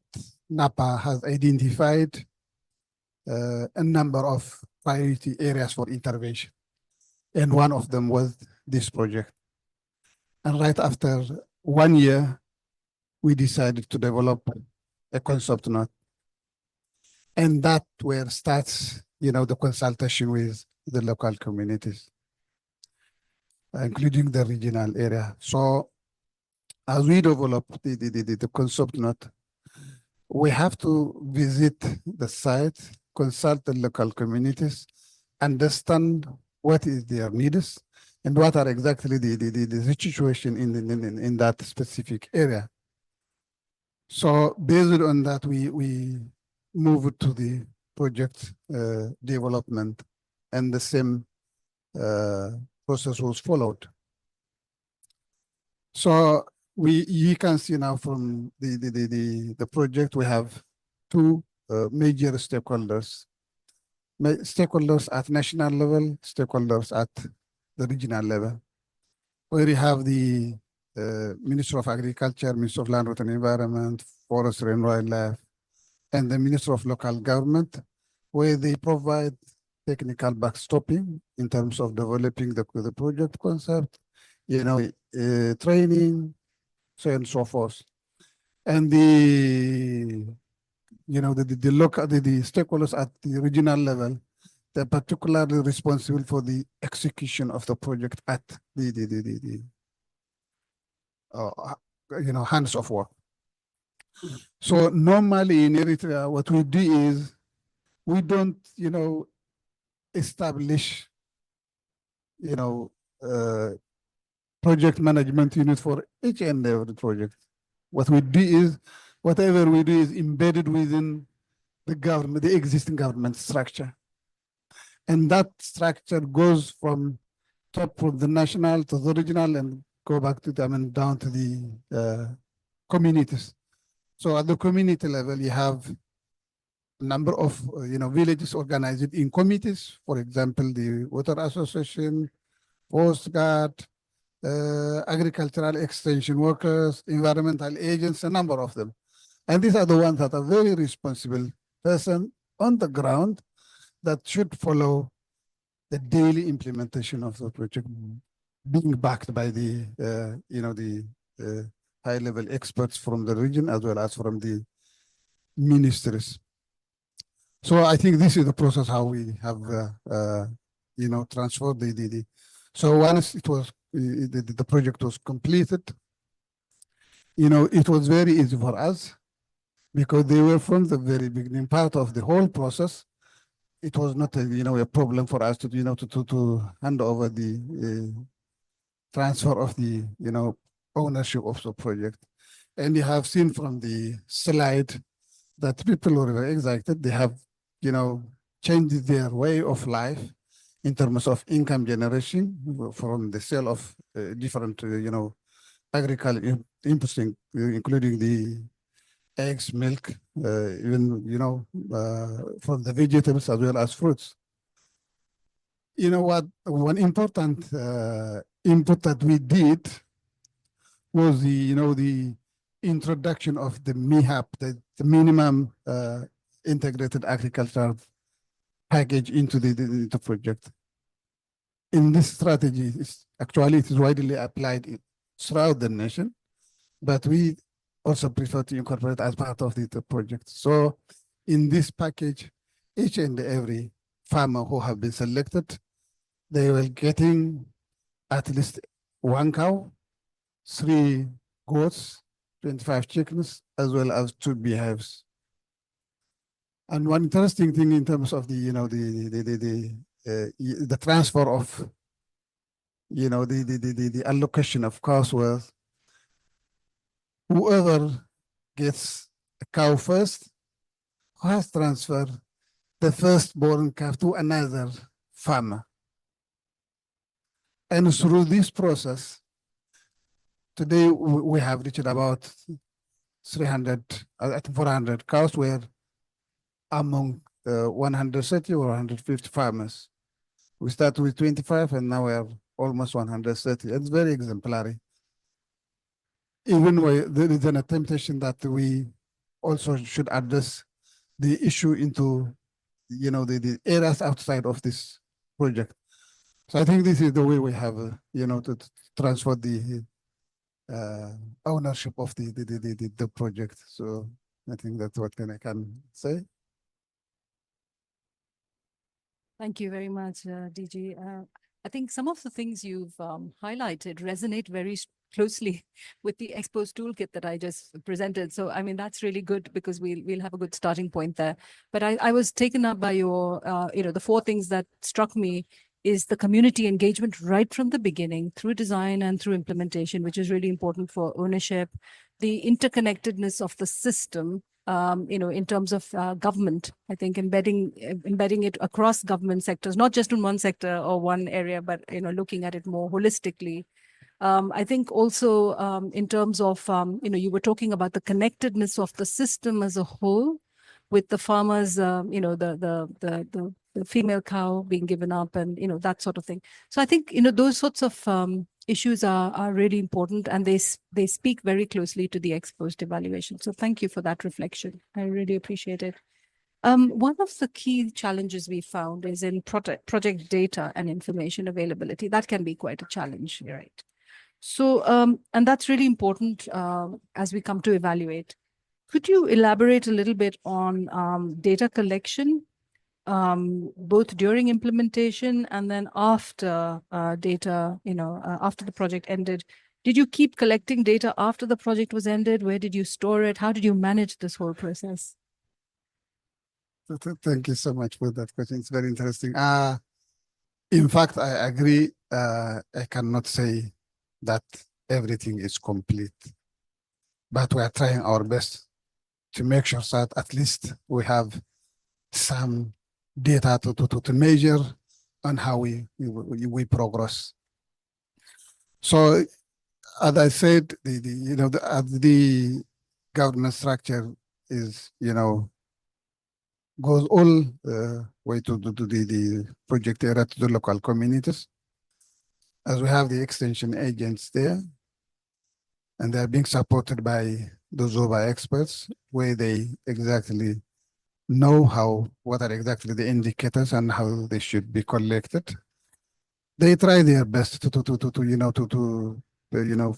NAPA has identified a number of priority areas for intervention. And one of them was this project. And right after 1 year, we decided to develop a concept note. And that where starts, the consultation with the local communities, including the regional area. So as we develop the concept note, we have to visit the site, consult the local communities, understand what is their needs and what are exactly the situation in that specific area. So based on that, we moved to the project development, and the same process was followed. So you can see now from the project, we have two major stakeholders. Stakeholders at national level, stakeholders at the regional level, where you have the Minister of Agriculture, Minister of Land, Water and Environment, Forestry and Wildlife, and the Minister of Local Government, where they provide technical backstopping in terms of developing the project concept, training, so on and so forth. And the stakeholders at the regional level, they're particularly responsible for the execution of the project at the hands of work. So normally in Eritrea, what we do is we don't, establish, project management unit for each and every project. What we do is, whatever we do is embedded within the government, the existing government structure. And that structure goes from top of the national to the regional and go back to them and down to the communities. So at the community level, you have a number of villages organized in committees. For example, the Water Association, Coast Guard, agricultural extension workers, environmental agents, a number of them. And these are the ones that are very responsible person on the ground that should follow the daily implementation of the project being backed by the, the high-level experts from the region as well as from the ministries. So I think this is the process how we have, transferred the. So once it was, the project was completed, it was very easy for us because they were from the very beginning part of the whole process. It was not a problem for us to to hand over the transfer of the ownership of the project. And you have seen from the slide that people were very excited. They have changed their way of life in terms of income generation from the sale of different agricultural inputs, including the eggs, milk, even from the vegetables as well as fruits. You know what? One important input that we did was the introduction of the MIHAP, the minimum integrated agricultural package into the project. In this strategy, it is widely applied throughout the nation, but we also prefer to incorporate as part of the project. So in this package, each and every farmer who have been selected, they will getting at least 1 cow, 3 goats, 25 chickens, as well as 2 beehives. And one interesting thing in terms of the transfer of the allocation of cows was whoever gets a cow first has transferred the firstborn calf to another farmer. And through this process, today we have reached about 300, 400 cows were among 130 or 150 farmers. We started with 25 and now we are almost 130. It's very exemplary. Even when there is an temptation that we also should address the issue into, the areas outside of this project. So I think this is the way we have, to transfer the ownership of the project. So I think that's what I can say. Thank you very much, DG. I think some of the things you've highlighted resonate very closely with the Ex-post toolkit that I just presented. So, I mean, that's really good because we'll have a good starting point there. But I was taken up by your, the 4 things that struck me is the community engagement right from the beginning through design and through implementation, which is really important for ownership, the interconnectedness of the system, in terms of government. I think embedding it across government sectors, not just in one sector or one area, but looking at it more holistically. I think also in terms of you were talking about the connectedness of the system as a whole, with the farmers, the female cow being given up, and that sort of thing. So I think those sorts of issues are really important, and they speak very closely to the Ex-post evaluation. So thank you for that reflection. I really appreciate it. One of the key challenges we found is in project data and information availability. That can be quite a challenge, right? So, and that's really important as we come to evaluate. Could you elaborate a little bit on data collection, both during implementation and then after data, after the project ended? Did you keep collecting data after the project was ended? Where did you store it? How did you manage this whole process? Thank you so much for that question. It's very interesting. In fact, I agree. I cannot say that everything is complete, but we are trying our best to make sure that at least we have some data to measure on how we progress. So, as I said, the governance structure is goes all way to the project area, to the local communities, as we have the extension agents there, and they are being supported by those over experts, where they exactly know what are exactly the indicators and how they should be collected. they try their best to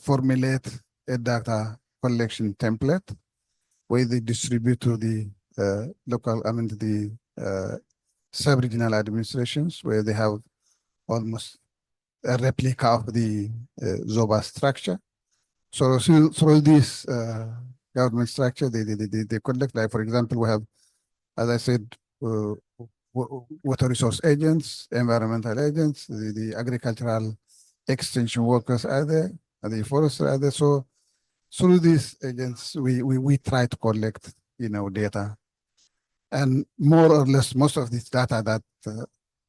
formulate a data collection template where they distribute to the local, the sub-regional administrations, where they have almost a replica of the ZOBA structure. So through this government structure, they collect, like, for example, we have, as I said, water resource agents, environmental agents, the agricultural extension workers are there, and the foresters are there. So through these agents, we try to collect, data. And more or less, most of this data that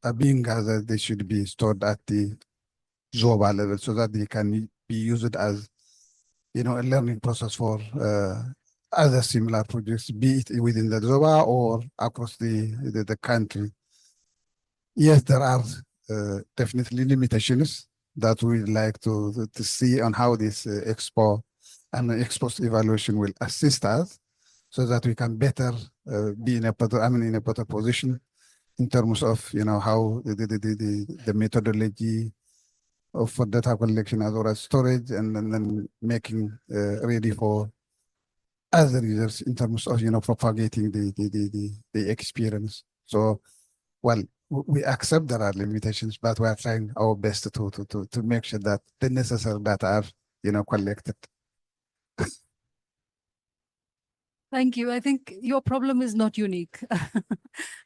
are being gathered, they should be stored at the ZOBA level so that they can be used as, a learning process for other similar projects, be it within the ZOBA or across the country. Yes, there are definitely limitations that we'd like to see on how this expo and ex-post evaluation will assist us so that we can better be in a better position in terms of, how the methodology for data collection as well as storage, and then making ready for other users in terms of, propagating the experience. So, well, we accept there are limitations, but we are trying our best to make sure that the necessary data are, collected. Thank you. I think your problem is not unique.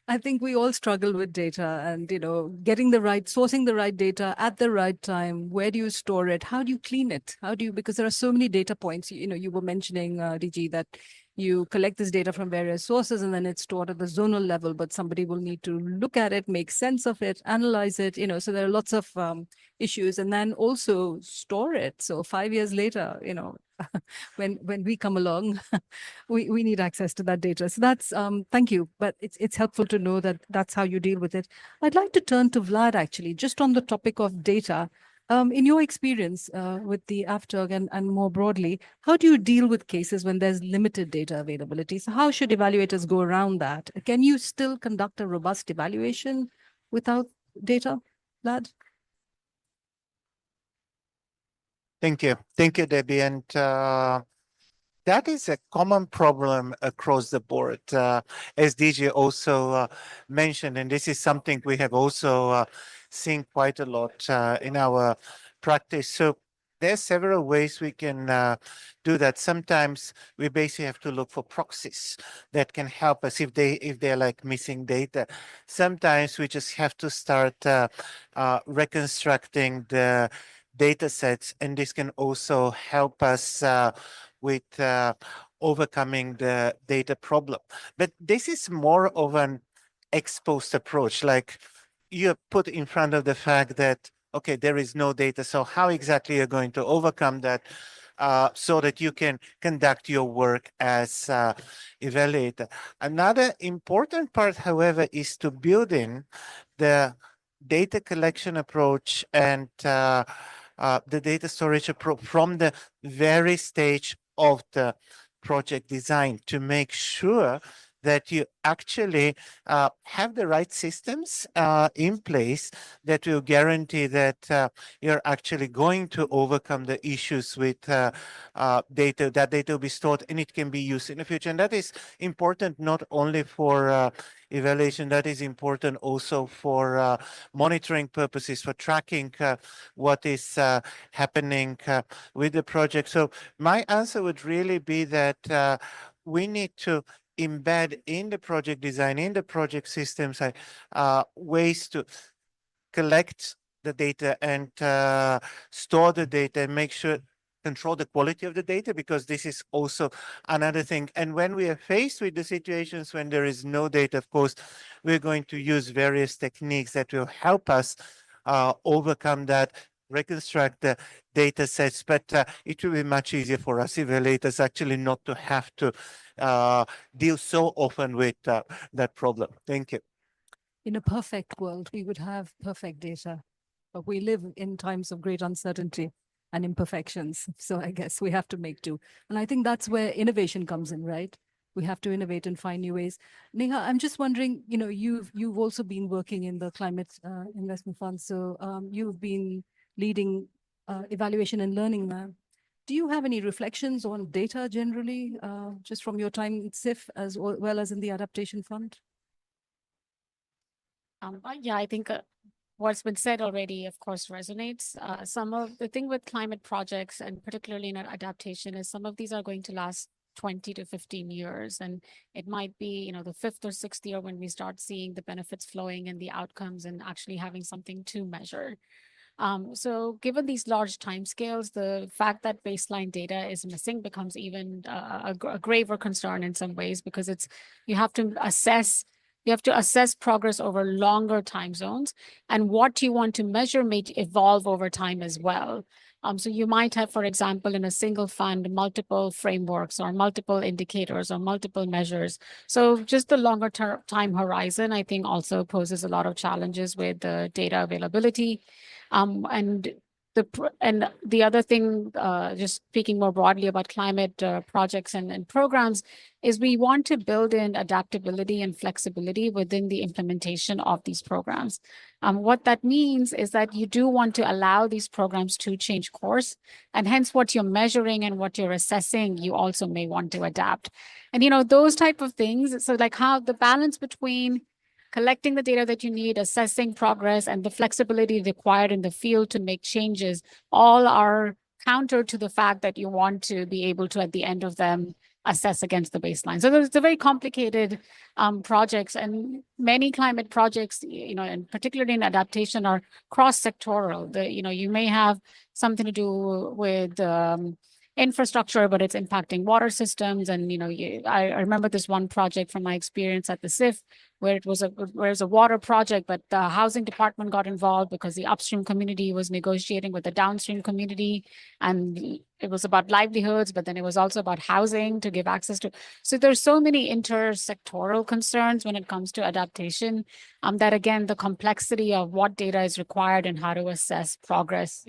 I think we all struggle with data and, getting sourcing the right data at the right time. Where do you store it? How do you clean it? Because there are so many data points. You were mentioning, DG, that you collect this data from various sources and then it's stored at the zonal level, but somebody will need to look at it, make sense of it, analyze it, so there are lots of issues, and then also store it. So 5 years later, when we come along, we need access to that data. So that's, thank you, but it's helpful to know that that's how you deal with it. I'd like to turn to Vlad, actually, just on the topic of data. In your experience with the AF-TERG and more broadly, how do you deal with cases when there's limited data availability? So how should evaluators go around that? Can you still conduct a robust evaluation without data, Vlad? Thank you. Thank you, Debbie. And that is a common problem across the board, as DG also mentioned, and this is something we have also seen quite a lot in our practice. So there's several ways we can do that. Sometimes we basically have to look for proxies that can help us if they're like missing data. Sometimes we just have to start reconstructing the data sets, and this can also help us with overcoming the data problem. But this is more of an ex-post approach, like you're put in front of the fact that, okay, there is no data, so how exactly you're going to overcome that so that you can conduct your work as evaluator. Another important part, however, is to build in the data collection approach and the data storage approach from the very stage of the project design to make sure that you actually have the right systems in place that will guarantee that you're actually going to overcome the issues with data. That data will be stored and it can be used in the future. And that is important not only for evaluation, that is important also for monitoring purposes, for tracking what is happening with the project. So my answer would really be that we need to embed in the project design, in the project systems, ways to collect the data and store the data and make sure, control the quality of the data, because this is also another thing. And when we are faced with the situations when there is no data, of course, we're going to use various techniques that will help us overcome that, reconstruct the data sets, but it will be much easier for us evaluators actually not to have to deal so often with that problem. Thank you. In a perfect world, we would have perfect data, but we live in times of great uncertainty and imperfections. So I guess we have to make do. And I think that's where innovation comes in, right? we have to innovate and find new ways. Neha, I'm just wondering, you've also been working in the climate investment fund, so you've been leading evaluation and learning now. Do you have any reflections on data generally, just from your time in CIF as well as in the Adaptation Fund? Yeah, I think what's been said already, of course, resonates. Some of the thing with climate projects, and particularly in adaptation, is some of these are going to last 20 to 15 years. And it might be, the 5th or 6th year when we start seeing the benefits flowing and the outcomes and actually having something to measure. So given these large timescales, the fact that baseline data is missing becomes even a graver concern in some ways, because you have to assess progress over longer time zones, and what you want to measure may evolve over time as well. So you might have, for example, in a single fund, multiple frameworks or multiple indicators or multiple measures. So just the longer time horizon, I think, also poses a lot of challenges with the data availability. And the other thing, just speaking more broadly about climate projects and programs, is we want to build in adaptability and flexibility within the implementation of these programs. What that means is that you do want to allow these programs to change course, and hence what you're measuring and what you're assessing, you also may want to adapt. And, those type of things, so like how the balance between collecting the data that you need, assessing progress, and the flexibility required in the field to make changes, all are counter to the fact that you want to be able to, at the end of them, assess against the baseline. So it's a very complicated projects, and many climate projects, and particularly in adaptation, are cross-sectoral. You may have something to do with infrastructure, but it's impacting water systems. And, I remember this one project from my experience at the CIF, where it was a water project, but the housing department got involved because the upstream community was negotiating with the downstream community, and it was about livelihoods, but then it was also about housing to give access to. So there's so many intersectoral concerns when it comes to adaptation, that again, the complexity of what data is required and how to assess progress,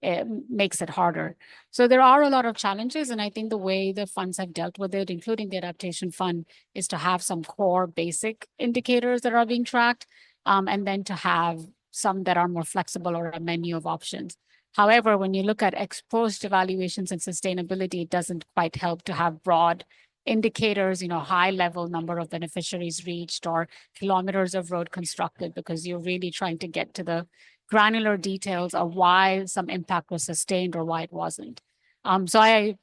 it makes it harder. So there are a lot of challenges, and I think the way the funds have dealt with it, including the Adaptation Fund, is to have some core basic indicators that are being tracked, and then to have some that are more flexible or a menu of options. However, when you look at ex-post evaluations and sustainability, it doesn't quite help to have broad indicators, high level number of beneficiaries reached or kilometers of road constructed, because you're really trying to get to the granular details of why some impact was sustained or why it wasn't. So I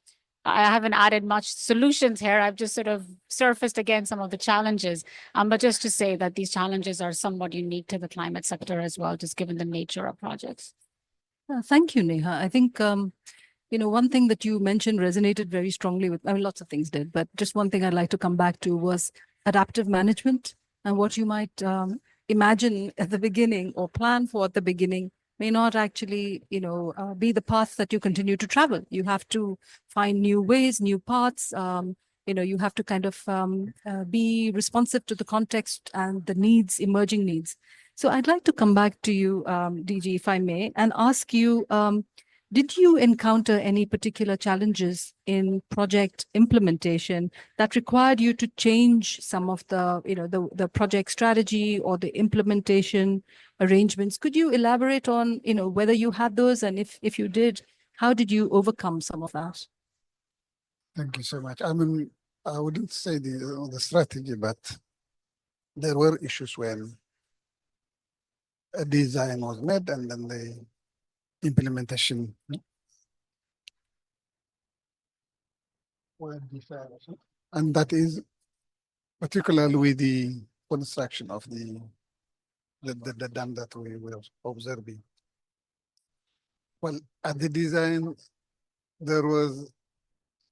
haven't added much solutions here. I've just sort of surfaced again some of the challenges, but just to say that these challenges are somewhat unique to the climate sector as well, just given the nature of projects. Thank you, Neha. I think, one thing that you mentioned resonated very strongly with, lots of things did, but just one thing I'd like to come back to was adaptive management, and what you might imagine at the beginning or plan for at the beginning may not actually, be the path that you continue to travel. You have to find new ways, new paths. You have to kind of be responsive to the context and the needs, emerging needs. So I'd like to come back to you, DG, if I may, and ask you, did you encounter any particular challenges in project implementation that required you to change some of the, the project strategy or the implementation arrangements? Could you elaborate on, whether you had those, and if you did, how did you overcome some of that? Thank you so much. I wouldn't say the strategy, but there were issues when a design was made and then the implementation were deferred. And that is particularly with the construction of the dam that we were observing. Well, at the design, there was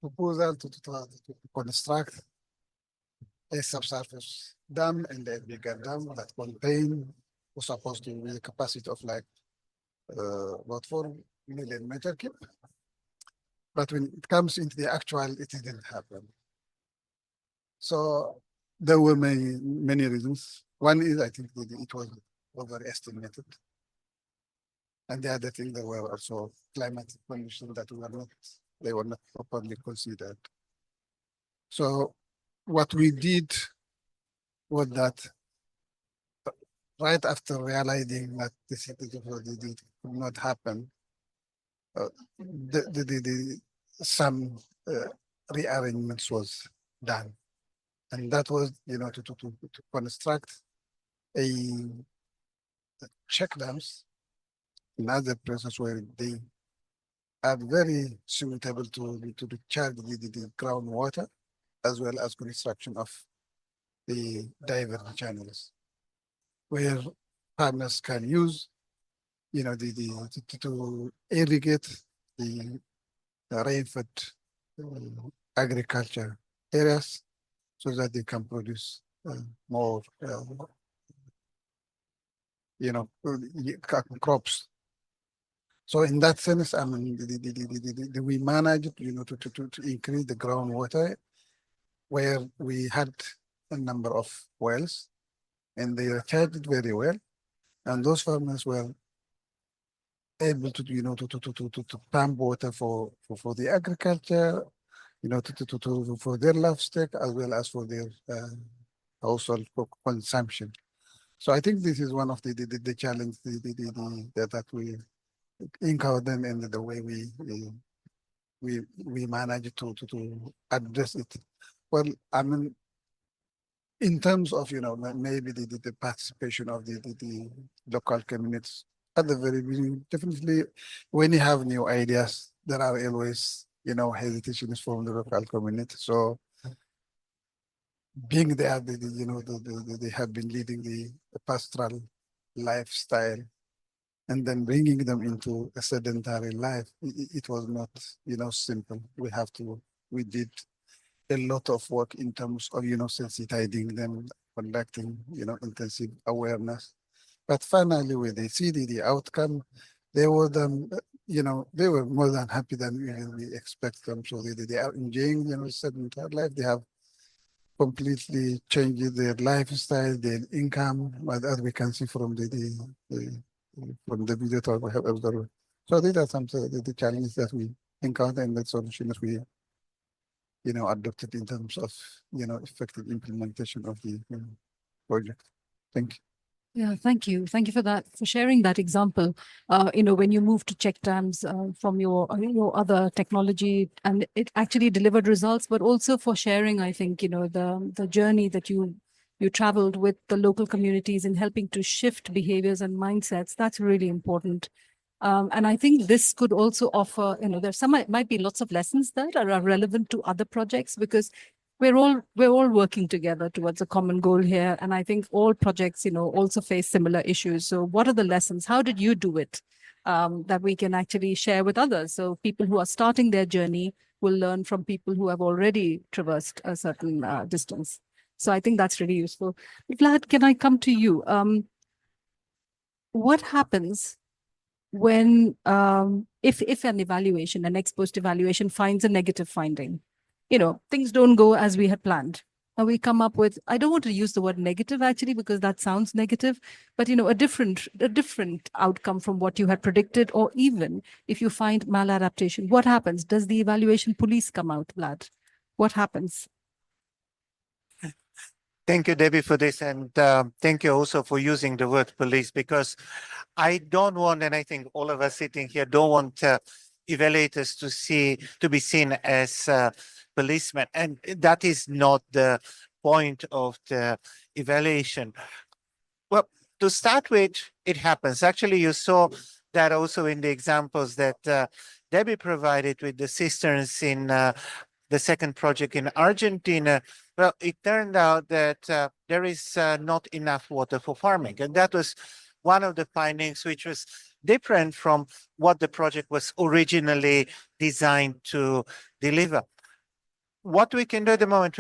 proposal to construct a subsurface dam and a bigger dam that was supposed to be a capacity of like about 4 million meter cube. But when it comes into the actual, it didn't happen. So there were many reasons. One is I think it was overestimated. And the other thing, there were also climatic conditions that were not properly considered. So what we did was that right after realizing that the city could not happen, some rearrangements was done, and that was to construct a check dams in other places where they are very suitable to recharge the groundwater, as well as construction of the diversion channels, where farmers can use, to irrigate the rainfed agriculture areas, so that they can produce more, crops. So in that sense, I mean, we managed, to increase the groundwater, where we had a number of wells, and they recharged very well, and those farmers were able to, to pump water for the agriculture, for their livestock, as well as for their household consumption. So I think this is one of the challenge that we encountered, and the way we manage to address it. Well, I mean, in terms of maybe the participation of the local communities at the very beginning, definitely when you have new ideas, there are always hesitations from the local community. So being there, they have been leading the pastoral lifestyle, and then bringing them into a sedentary life, it was not simple. We did a lot of work in terms of sensitizing them, conducting intensive awareness. But finally, when they see the outcome, they were they were more than happy than even we expect them. So they are enjoying sedentary life. They have completely changed their lifestyle, their income, as we can see from the video talk we have observed. So these are some of the challenges that we encounter, and the solutions we adopted in terms of effective implementation of the project. Thank you. Yeah, thank you. Thank you for that, for sharing that example. When you moved to check dams from your other technology, and it actually delivered results, but also for sharing, I think, the journey that you traveled with the local communities in helping to shift behaviors and mindsets. That's really important. And I think this could also offer, there's might be lots of lessons that are relevant to other projects, because we're all working together towards a common goal here. And I think all projects, also face similar issues. So what are the lessons? How did you do it that we can actually share with others? So people who are starting their journey will learn from people who have already traversed a certain distance. So I think that's really useful. Vlad, can I come to you? What happens when, if an evaluation, an ex-post evaluation finds a negative finding? Things don't go as we had planned. And we come up with, I don't want to use the word negative actually, because that sounds negative, but a different outcome from what you had predicted, or even if you find maladaptation, what happens? Does the evaluation police come out, Vlad? What happens? Thank you, Debbie, for this. And thank you also for using the word police, because I don't want, and I think all of us sitting here don't want evaluators to be seen as policemen. And that is not the point of the evaluation. Well, to start with, it happens. Actually, you saw that also in the examples that Debbie provided with the cisterns in the second project in Argentina. Well, it turned out that there is not enough water for farming. And that was one of the findings which was different from what the project was originally designed to deliver. What we can do at the moment,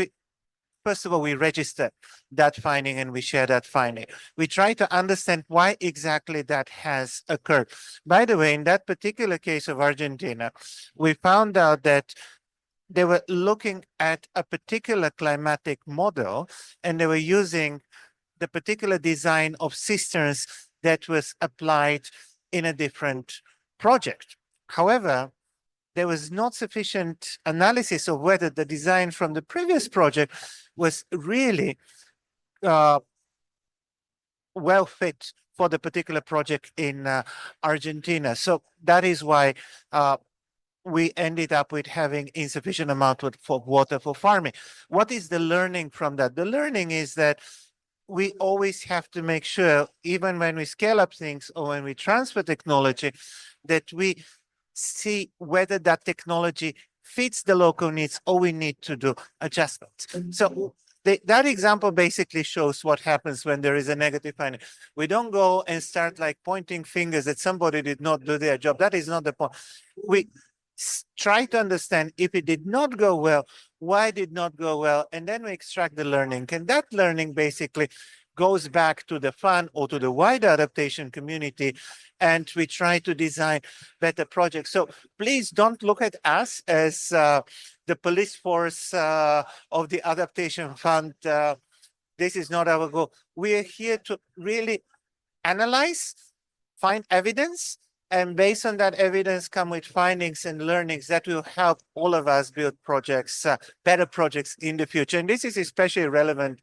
first of all, we register that finding and we share that finding. We try to understand why exactly that has occurred. By the way, in that particular case of Argentina, we found out that they were looking at a particular climatic model, and they were using the particular design of cisterns that was applied in a different project. However, there was not sufficient analysis of whether the design from the previous project was really well fit for the particular project in Argentina. So that is why we ended up with having insufficient amount for water for farming. What is the learning from that? The learning is that we always have to make sure, even when we scale up things or when we transfer technology, that we see whether that technology fits the local needs or we need to do adjustments. So that example basically shows what happens when there is a negative finding. We don't go and start like pointing fingers that somebody did not do their job. That is not the point. We try to understand if it did not go well, why did not go well, and then we extract the learning. And that learning basically goes back to the fund or to the wider adaptation community, and we try to design better projects. So please don't look at us as the police force of the Adaptation Fund. This is not our goal. We are here to really analyze, find evidence, and based on that evidence, come with findings and learnings that will help all of us build projects, better projects in the future. And this is especially relevant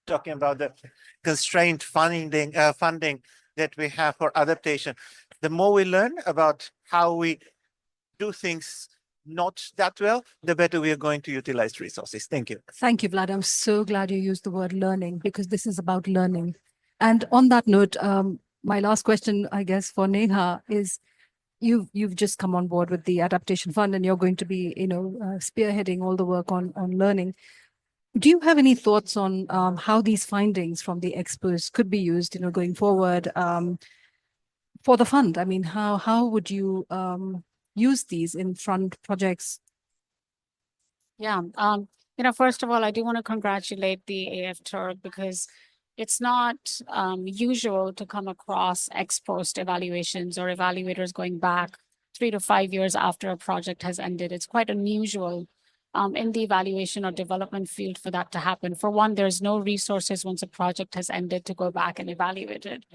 talking about the constrained funding that we have for adaptation. The more we learn about how we do things not that well, the better we are going to utilize resources. Thank you. Thank you, Vlad. I'm so glad you used the word learning, because this is about learning. And on that note, my last question, I guess, for Neha is, you've just come on board with the Adaptation Fund, and you're going to be, spearheading all the work on learning. Do you have any thoughts on how these findings from the Ex-post could be used, going forward for the fund? I mean, how would you use these in fund projects? Yeah, first of all, I do want to congratulate the AF-TERG, because it's not usual to come across ex-post evaluations or evaluators going back 3 to 5 years after a project has ended. It's quite unusual in the evaluation or development field for that to happen. For one, there's no resources once a project has ended to go back and evaluate it.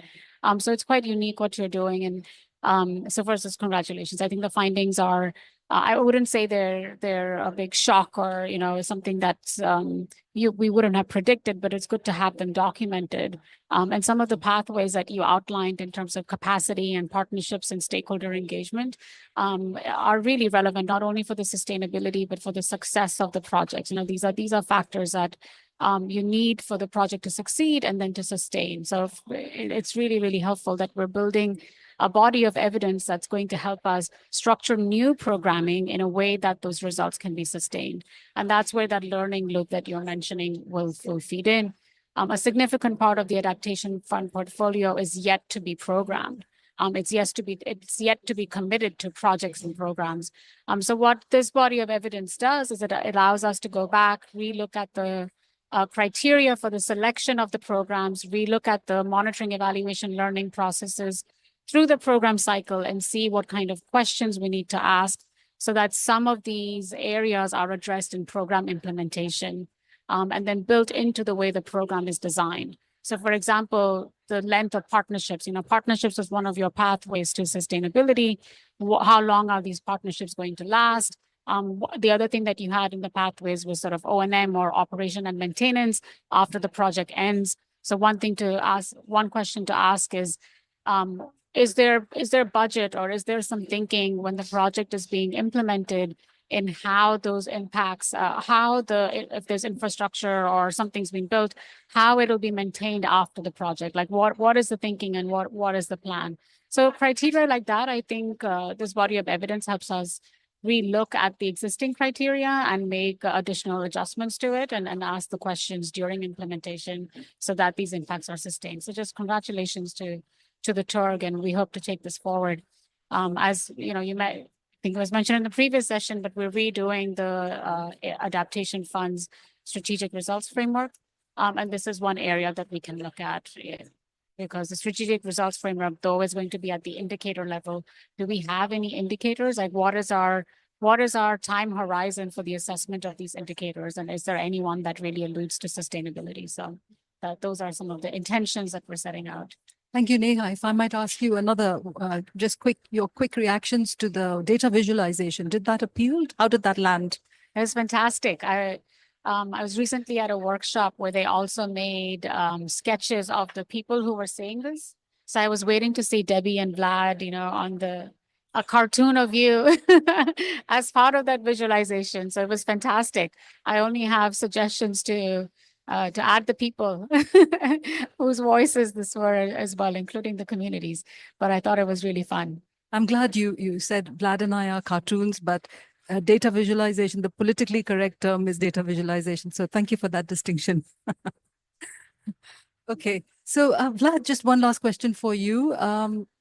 So it's quite unique what you're doing. And so first, just congratulations. I think the findings are, I wouldn't say they're a big shock or, something that's we wouldn't have predicted, but it's good to have them documented. And some of the pathways that you outlined in terms of capacity and partnerships and stakeholder engagement are really relevant, not only for the sustainability, but for the success of the project. These are factors that you need for the project to succeed and then to sustain. So it's really, really helpful that we're building a body of evidence that's going to help us structure new programming in a way that those results can be sustained. And that's where that learning loop that you're mentioning will feed in. A significant part of the Adaptation Fund portfolio is yet to be programmed. It's yet to be committed to projects and programs. So what this body of evidence does is it allows us to go back, relook at the criteria for the selection of the programs, relook at the monitoring, evaluation, learning processes through the program cycle, and see what kind of questions we need to ask so that some of these areas are addressed in program implementation and then built into the way the program is designed. So for example, the length of partnerships, partnerships is one of your pathways to sustainability. How long are these partnerships going to last? The other thing that you had in the pathways was sort of O&M, or operation and maintenance, after the project ends. So one question to ask is there budget, or is there some thinking when the project is being implemented in how those impacts, if there's infrastructure or something's being built, how it'll be maintained after the project? Like what is the thinking and what is the plan? So criteria like that, I think this body of evidence helps us relook at the existing criteria and make additional adjustments to it and ask the questions during implementation so that these impacts are sustained. So just congratulations to the TERG, and we hope to take this forward. As you may think it was mentioned in the previous session, but we're redoing the Adaptation Fund's strategic results framework. And this is one area that we can look at, because the strategic results framework, though, is going to be at the indicator level. Do we have any indicators? Like what is our time horizon for the assessment of these indicators? And is there anyone that really alludes to sustainability? So those are some of the intentions that we're setting out. Thank you, Neha. If I might ask you another, your quick reactions to the data visualization. Did that appeal? How did that land? It was fantastic. I was recently at a workshop where they also made sketches of the people who were saying this. So I was waiting to see Debbie and Vlad, on a cartoon of you as part of that visualization. So it was fantastic. I only have suggestions to add the people whose voices this were as well, including the communities. But I thought it was really fun. I'm glad you said Vlad and I are cartoons, but data visualization, the politically correct term is data visualization. So thank you for that distinction. Okay, so Vlad, just one last question for you.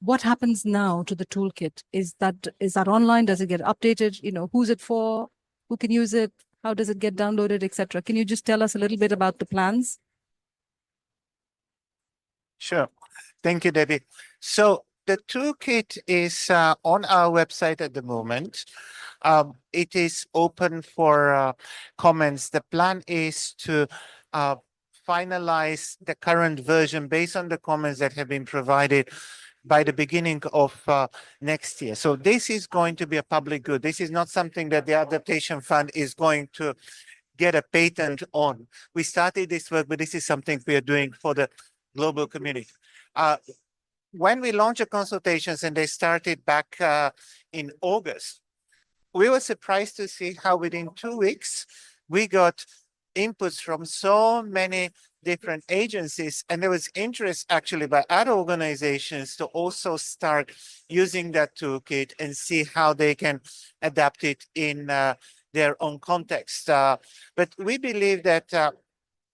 What happens now to the toolkit? Is that online? Does it get updated? Who's it for? Who can use it? How does it get downloaded, etc.? Can you just tell us a little bit about the plans? Sure. Thank you, Debbie. So the toolkit is on our website at the moment. It is open for comments. The plan is to finalize the current version based on the comments that have been provided by the beginning of next year. So this is going to be a public good. This is not something that the Adaptation Fund is going to get a patent on. We started this work, but this is something we are doing for the global community. When we launched the consultations and they started back in August, we were surprised to see how within 2 weeks, we got inputs from so many different agencies, and there was interest actually by other organizations to also start using that toolkit and see how they can adapt it in their own context. But we believe that,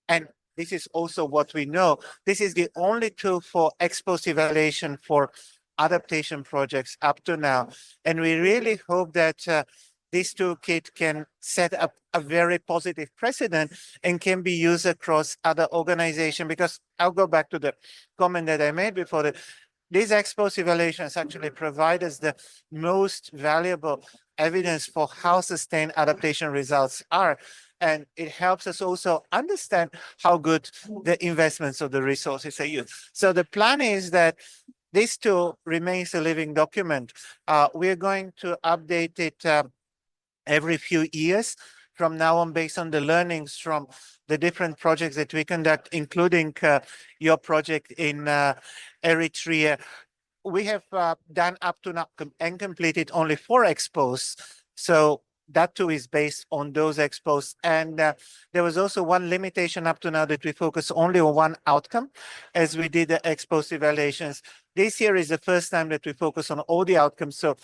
and this is also what we know, this is the only tool for ex-post evaluation for adaptation projects up to now. And we really hope that this toolkit can set up a very positive precedent and can be used across other organizations, because I'll go back to the comment that I made before, that these ex-post evaluations actually provide us the most valuable evidence for how sustained adaptation results are. And it helps us also understand how good the investments of the resources are used. So the plan is that this tool remains a living document. We're going to update it every few years from now on, based on the learnings from the different projects that we conduct, including your project in Eritrea. We have done up to now and completed only 4 ex-posts. So that too is based on those ex-posts. And there was also one limitation up to now, that we focus only on one outcome as we did the ex-post evaluations. This year is the first time that we focus on all the outcomes. So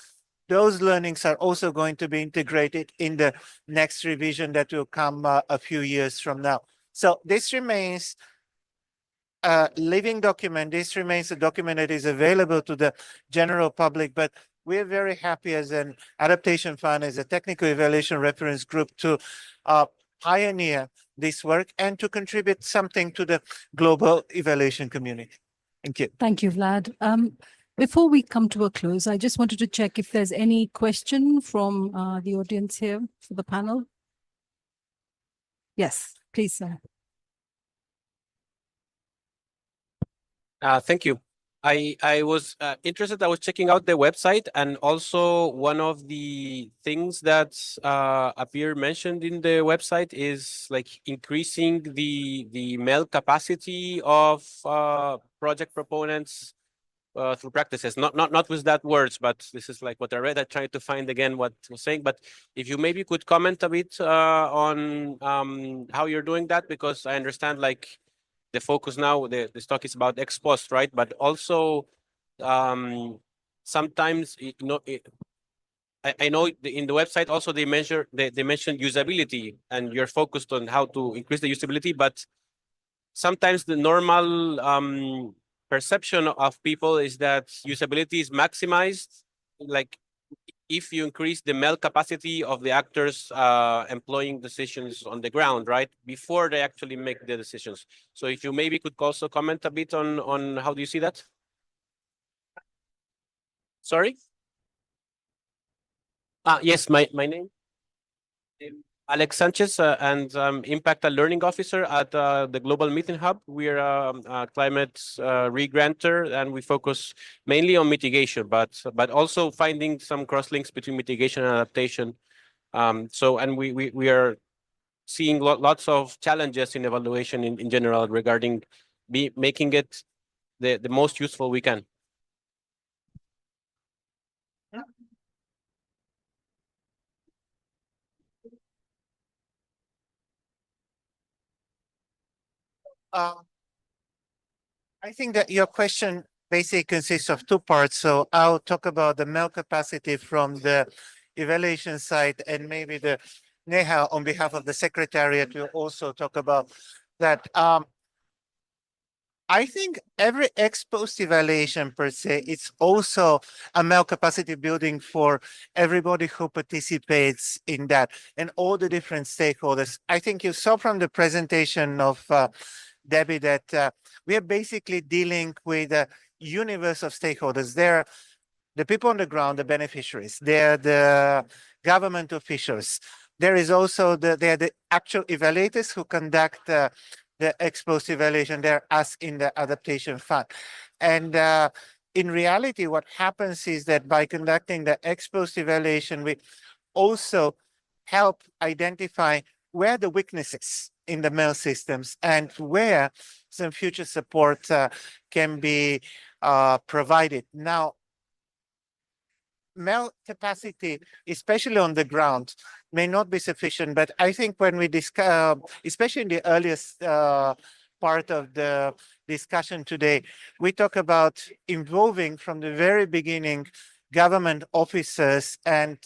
those learnings are also going to be integrated in the next revision that will come a few years from now. So this remains a living document. This remains a document that is available to the general public, but we're very happy as an adaptation fund, as a technical evaluation reference group, to pioneer this work and to contribute something to the global evaluation community. Thank you. Thank you, Vlad. Before we come to a close, I just wanted to check if there's any question from the audience here for the panel. Yes, please, sir. Thank you. I was interested. I was checking out the website, and also one of the things that appear mentioned in the website is like increasing the male capacity of project proponents through practices. Not with that words, but this is like what I read. I tried to find again what I was saying. But if you maybe could comment a bit on how you're doing that, because I understand like the focus now, this talk is about ex-post, right? But also sometimes, I know in the website also they mention usability, and you're focused on how to increase the usability, but sometimes the normal perception of people is that usability is maximized, like if you increase the male capacity of the actors employing decisions on the ground, right, before they actually make the decisions. So if you maybe could also comment a bit on how do you see that? Sorry? Yes, my name? Alex Sanchez, and Impact and Learning Officer at the Global Meeting Hub. We are a climate re-granter, and we focus mainly on mitigation, but also finding some cross links between mitigation and adaptation. And we are seeing lots of challenges in evaluation in general regarding making it the most useful we can. I think that your question basically consists of two parts. So I'll talk about the MEL capacity from the evaluation side, and maybe the Neha on behalf of the Secretariat will also talk about that. I think every ex-post evaluation per se, it's also a MEL capacity building for everybody who participates in that and all the different stakeholders. I think you saw from the presentation of Debbie that we are basically dealing with a universe of stakeholders. They're the people on the ground, the beneficiaries. They're the government officials. There is also they're the actual evaluators who conduct the ex-post evaluation. They're us in the Adaptation Fund. And in reality, what happens is that by conducting the ex-post evaluation, we also help identify where the weaknesses in the MEL systems and where some future support can be provided. Now, MEL capacity, especially on the ground, may not be sufficient, but I think when we discuss, especially in the earliest part of the discussion today, we talk about involving from the very beginning government officers and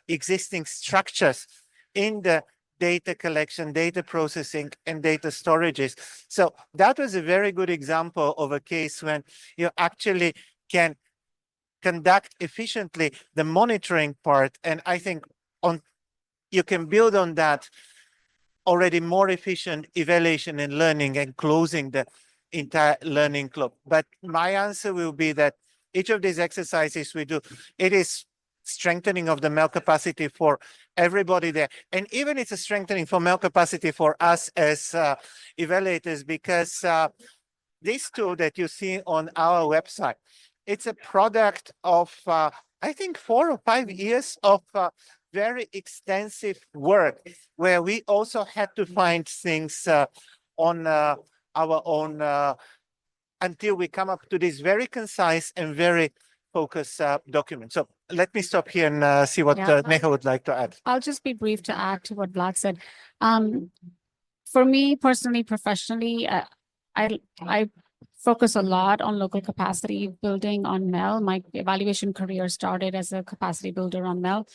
existing structures in the data collection, data processing, and data storages. So that was a very good example of a case when you actually can conduct efficiently the monitoring part. And I think you can build on that already more efficient evaluation and learning and closing the entire learning loop. But my answer will be that each of these exercises we do, it is strengthening of the MEL capacity for everybody there. And even it's a strengthening for MEL capacity for us as evaluators, because this tool that you see on our website, it's a product of, I think, 4 or 5 years of very extensive work, where we also had to find things on our own until we come up to this very concise and very focused document. So let me stop here and see what Neha would like to add. I'll just be brief to add to what Vlad said. For me personally, professionally, I focus a lot on local capacity building on MEL. My evaluation career started as a capacity builder on MEL.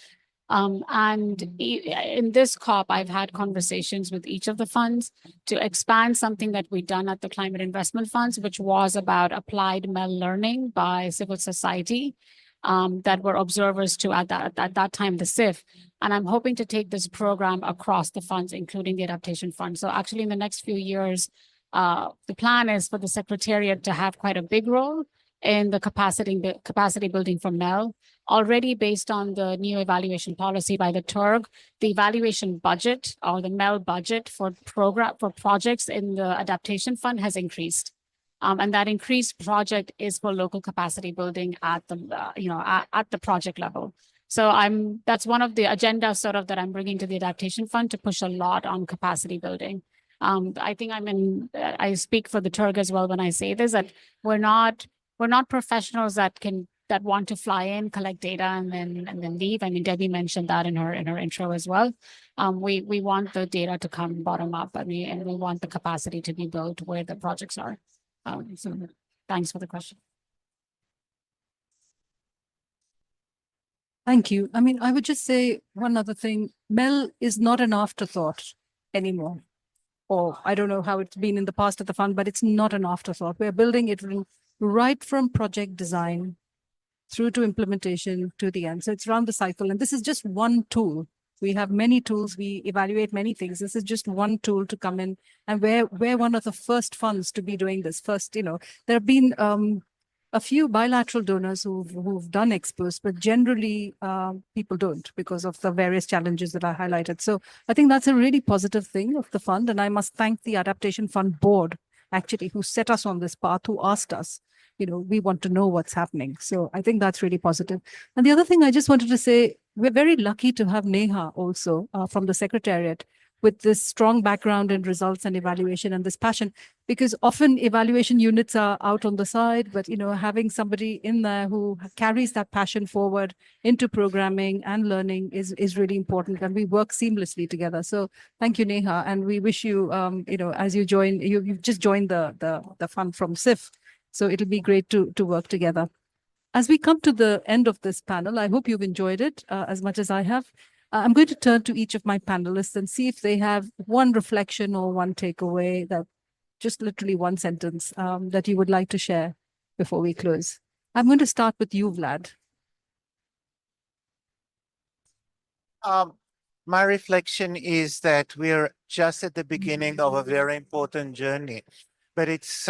And in this COP, I've had conversations with each of the funds to expand something that we've done at the Climate Investment Funds, which was about applied MEL learning by civil society that were observers to at that time, the CIF. And I'm hoping to take this program across the funds, including the Adaptation Fund. So actually in the next few years, the plan is for the Secretariat to have quite a big role in the capacity building for MEL. Already based on the new evaluation policy by the AF-TERG, the evaluation budget or the MEL budget for projects in the Adaptation Fund has increased. And that increased project is for local capacity building at the at the project level. So that's one of the agenda sort of that I'm bringing to the Adaptation Fund to push a lot on capacity building. I think I speak for the AF-TERG as well when I say this, that we're not professionals that want to fly in, collect data, and then leave. I mean, Debbie mentioned that in her intro as well. We want the data to come bottom up, and we want the capacity to be built where the projects are. So thanks for the question. Thank you. I mean, I would just say one other thing. MEL is not an afterthought anymore. Or I don't know how it's been in the past at the fund, but it's not an afterthought. We're building it right from project design through to implementation to the end. So it's around the cycle. And this is just one tool. We have many tools. We evaluate many things. This is just one tool to come in. And we're one of the first funds to be doing this. First, there have been a few bilateral donors who've done Ex-post, but generally people don't because of the various challenges that I highlighted. So I think that's a really positive thing of the fund. And I must thank the Adaptation Fund Board, actually, who set us on this path, who asked us, we want to know what's happening. So I think that's really positive. And the other thing I just wanted to say, we're very lucky to have Neha also from the Secretariat, with this strong background in results and evaluation and this passion, because often evaluation units are out on the side, but having somebody in there who carries that passion forward into programming and learning is really important, and we work seamlessly together. So thank you, Neha, and we wish you, as you join, you've just joined the fund from SIF, so it'll be great to work together. As we come to the end of this panel, I hope you've enjoyed it as much as I have. I'm going to turn to each of my panelists and see if they have one reflection or one takeaway, that just literally one sentence that you would like to share before we close. I'm going to start with you, Vlad. My reflection is that we're just at the beginning of a very important journey, but it's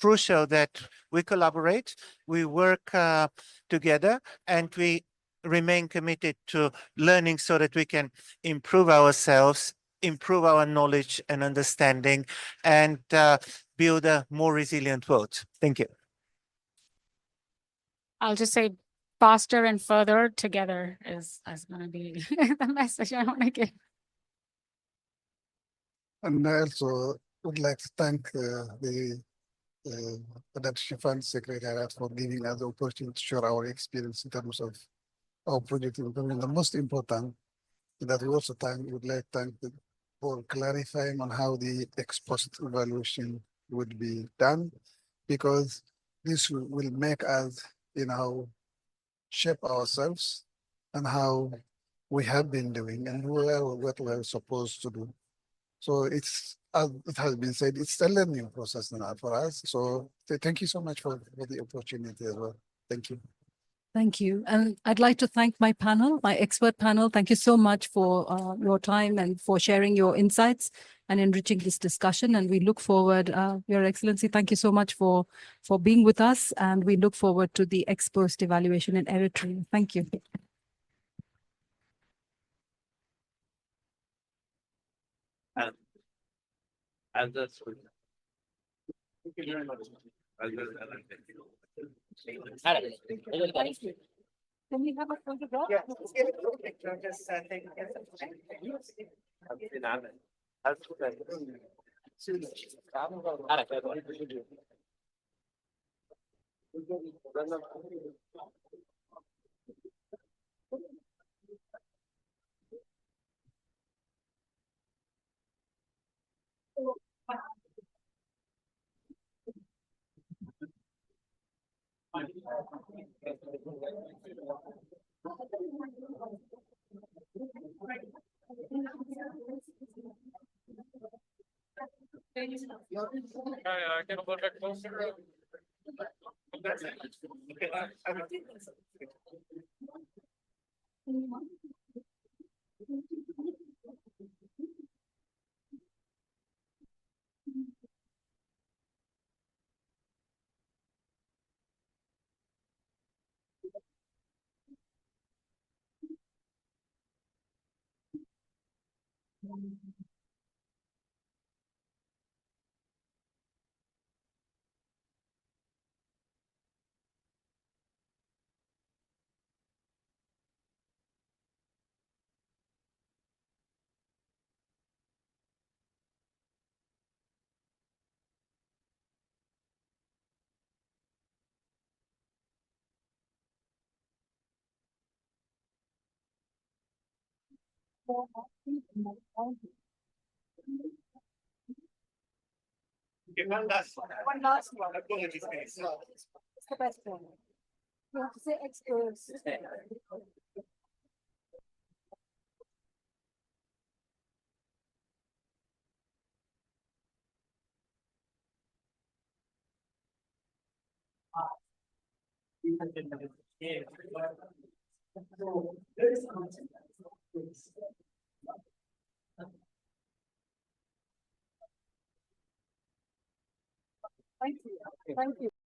crucial that we collaborate, we work together, and we remain committed to learning so that we can improve ourselves, improve our knowledge and understanding, and build a more resilient world. Thank you. I'll just say faster and further together is going to be the message I want to give. And I also would like to thank the Adaptation Fund Secretariat for giving us the opportunity to share our experience in terms of our project improvement. The most important that we also would like to thank for clarifying on how the ex-post evaluation would be done, because this will make us, shape ourselves and how we have been doing and what we're supposed to do. So it's, as it has been said, it's a learning process now for us. So thank you so much for the opportunity as well. Thank you. Thank you. And I'd like to thank my panel, my expert panel. Thank you so much for your time and for sharing your insights and enriching this discussion. And we look forward, Your Excellency, thank you so much for being with us. And we look forward to the ex-post evaluation in Eritrea. Thank you. And that's good. Thank you very much. Can we have a photograph? Yeah, let's get a group picture. Just take can go back closer. That's it. Okay, one last one. One last one. Apologies, please. It's the best one. You have to say experts. Thank you. Thank you.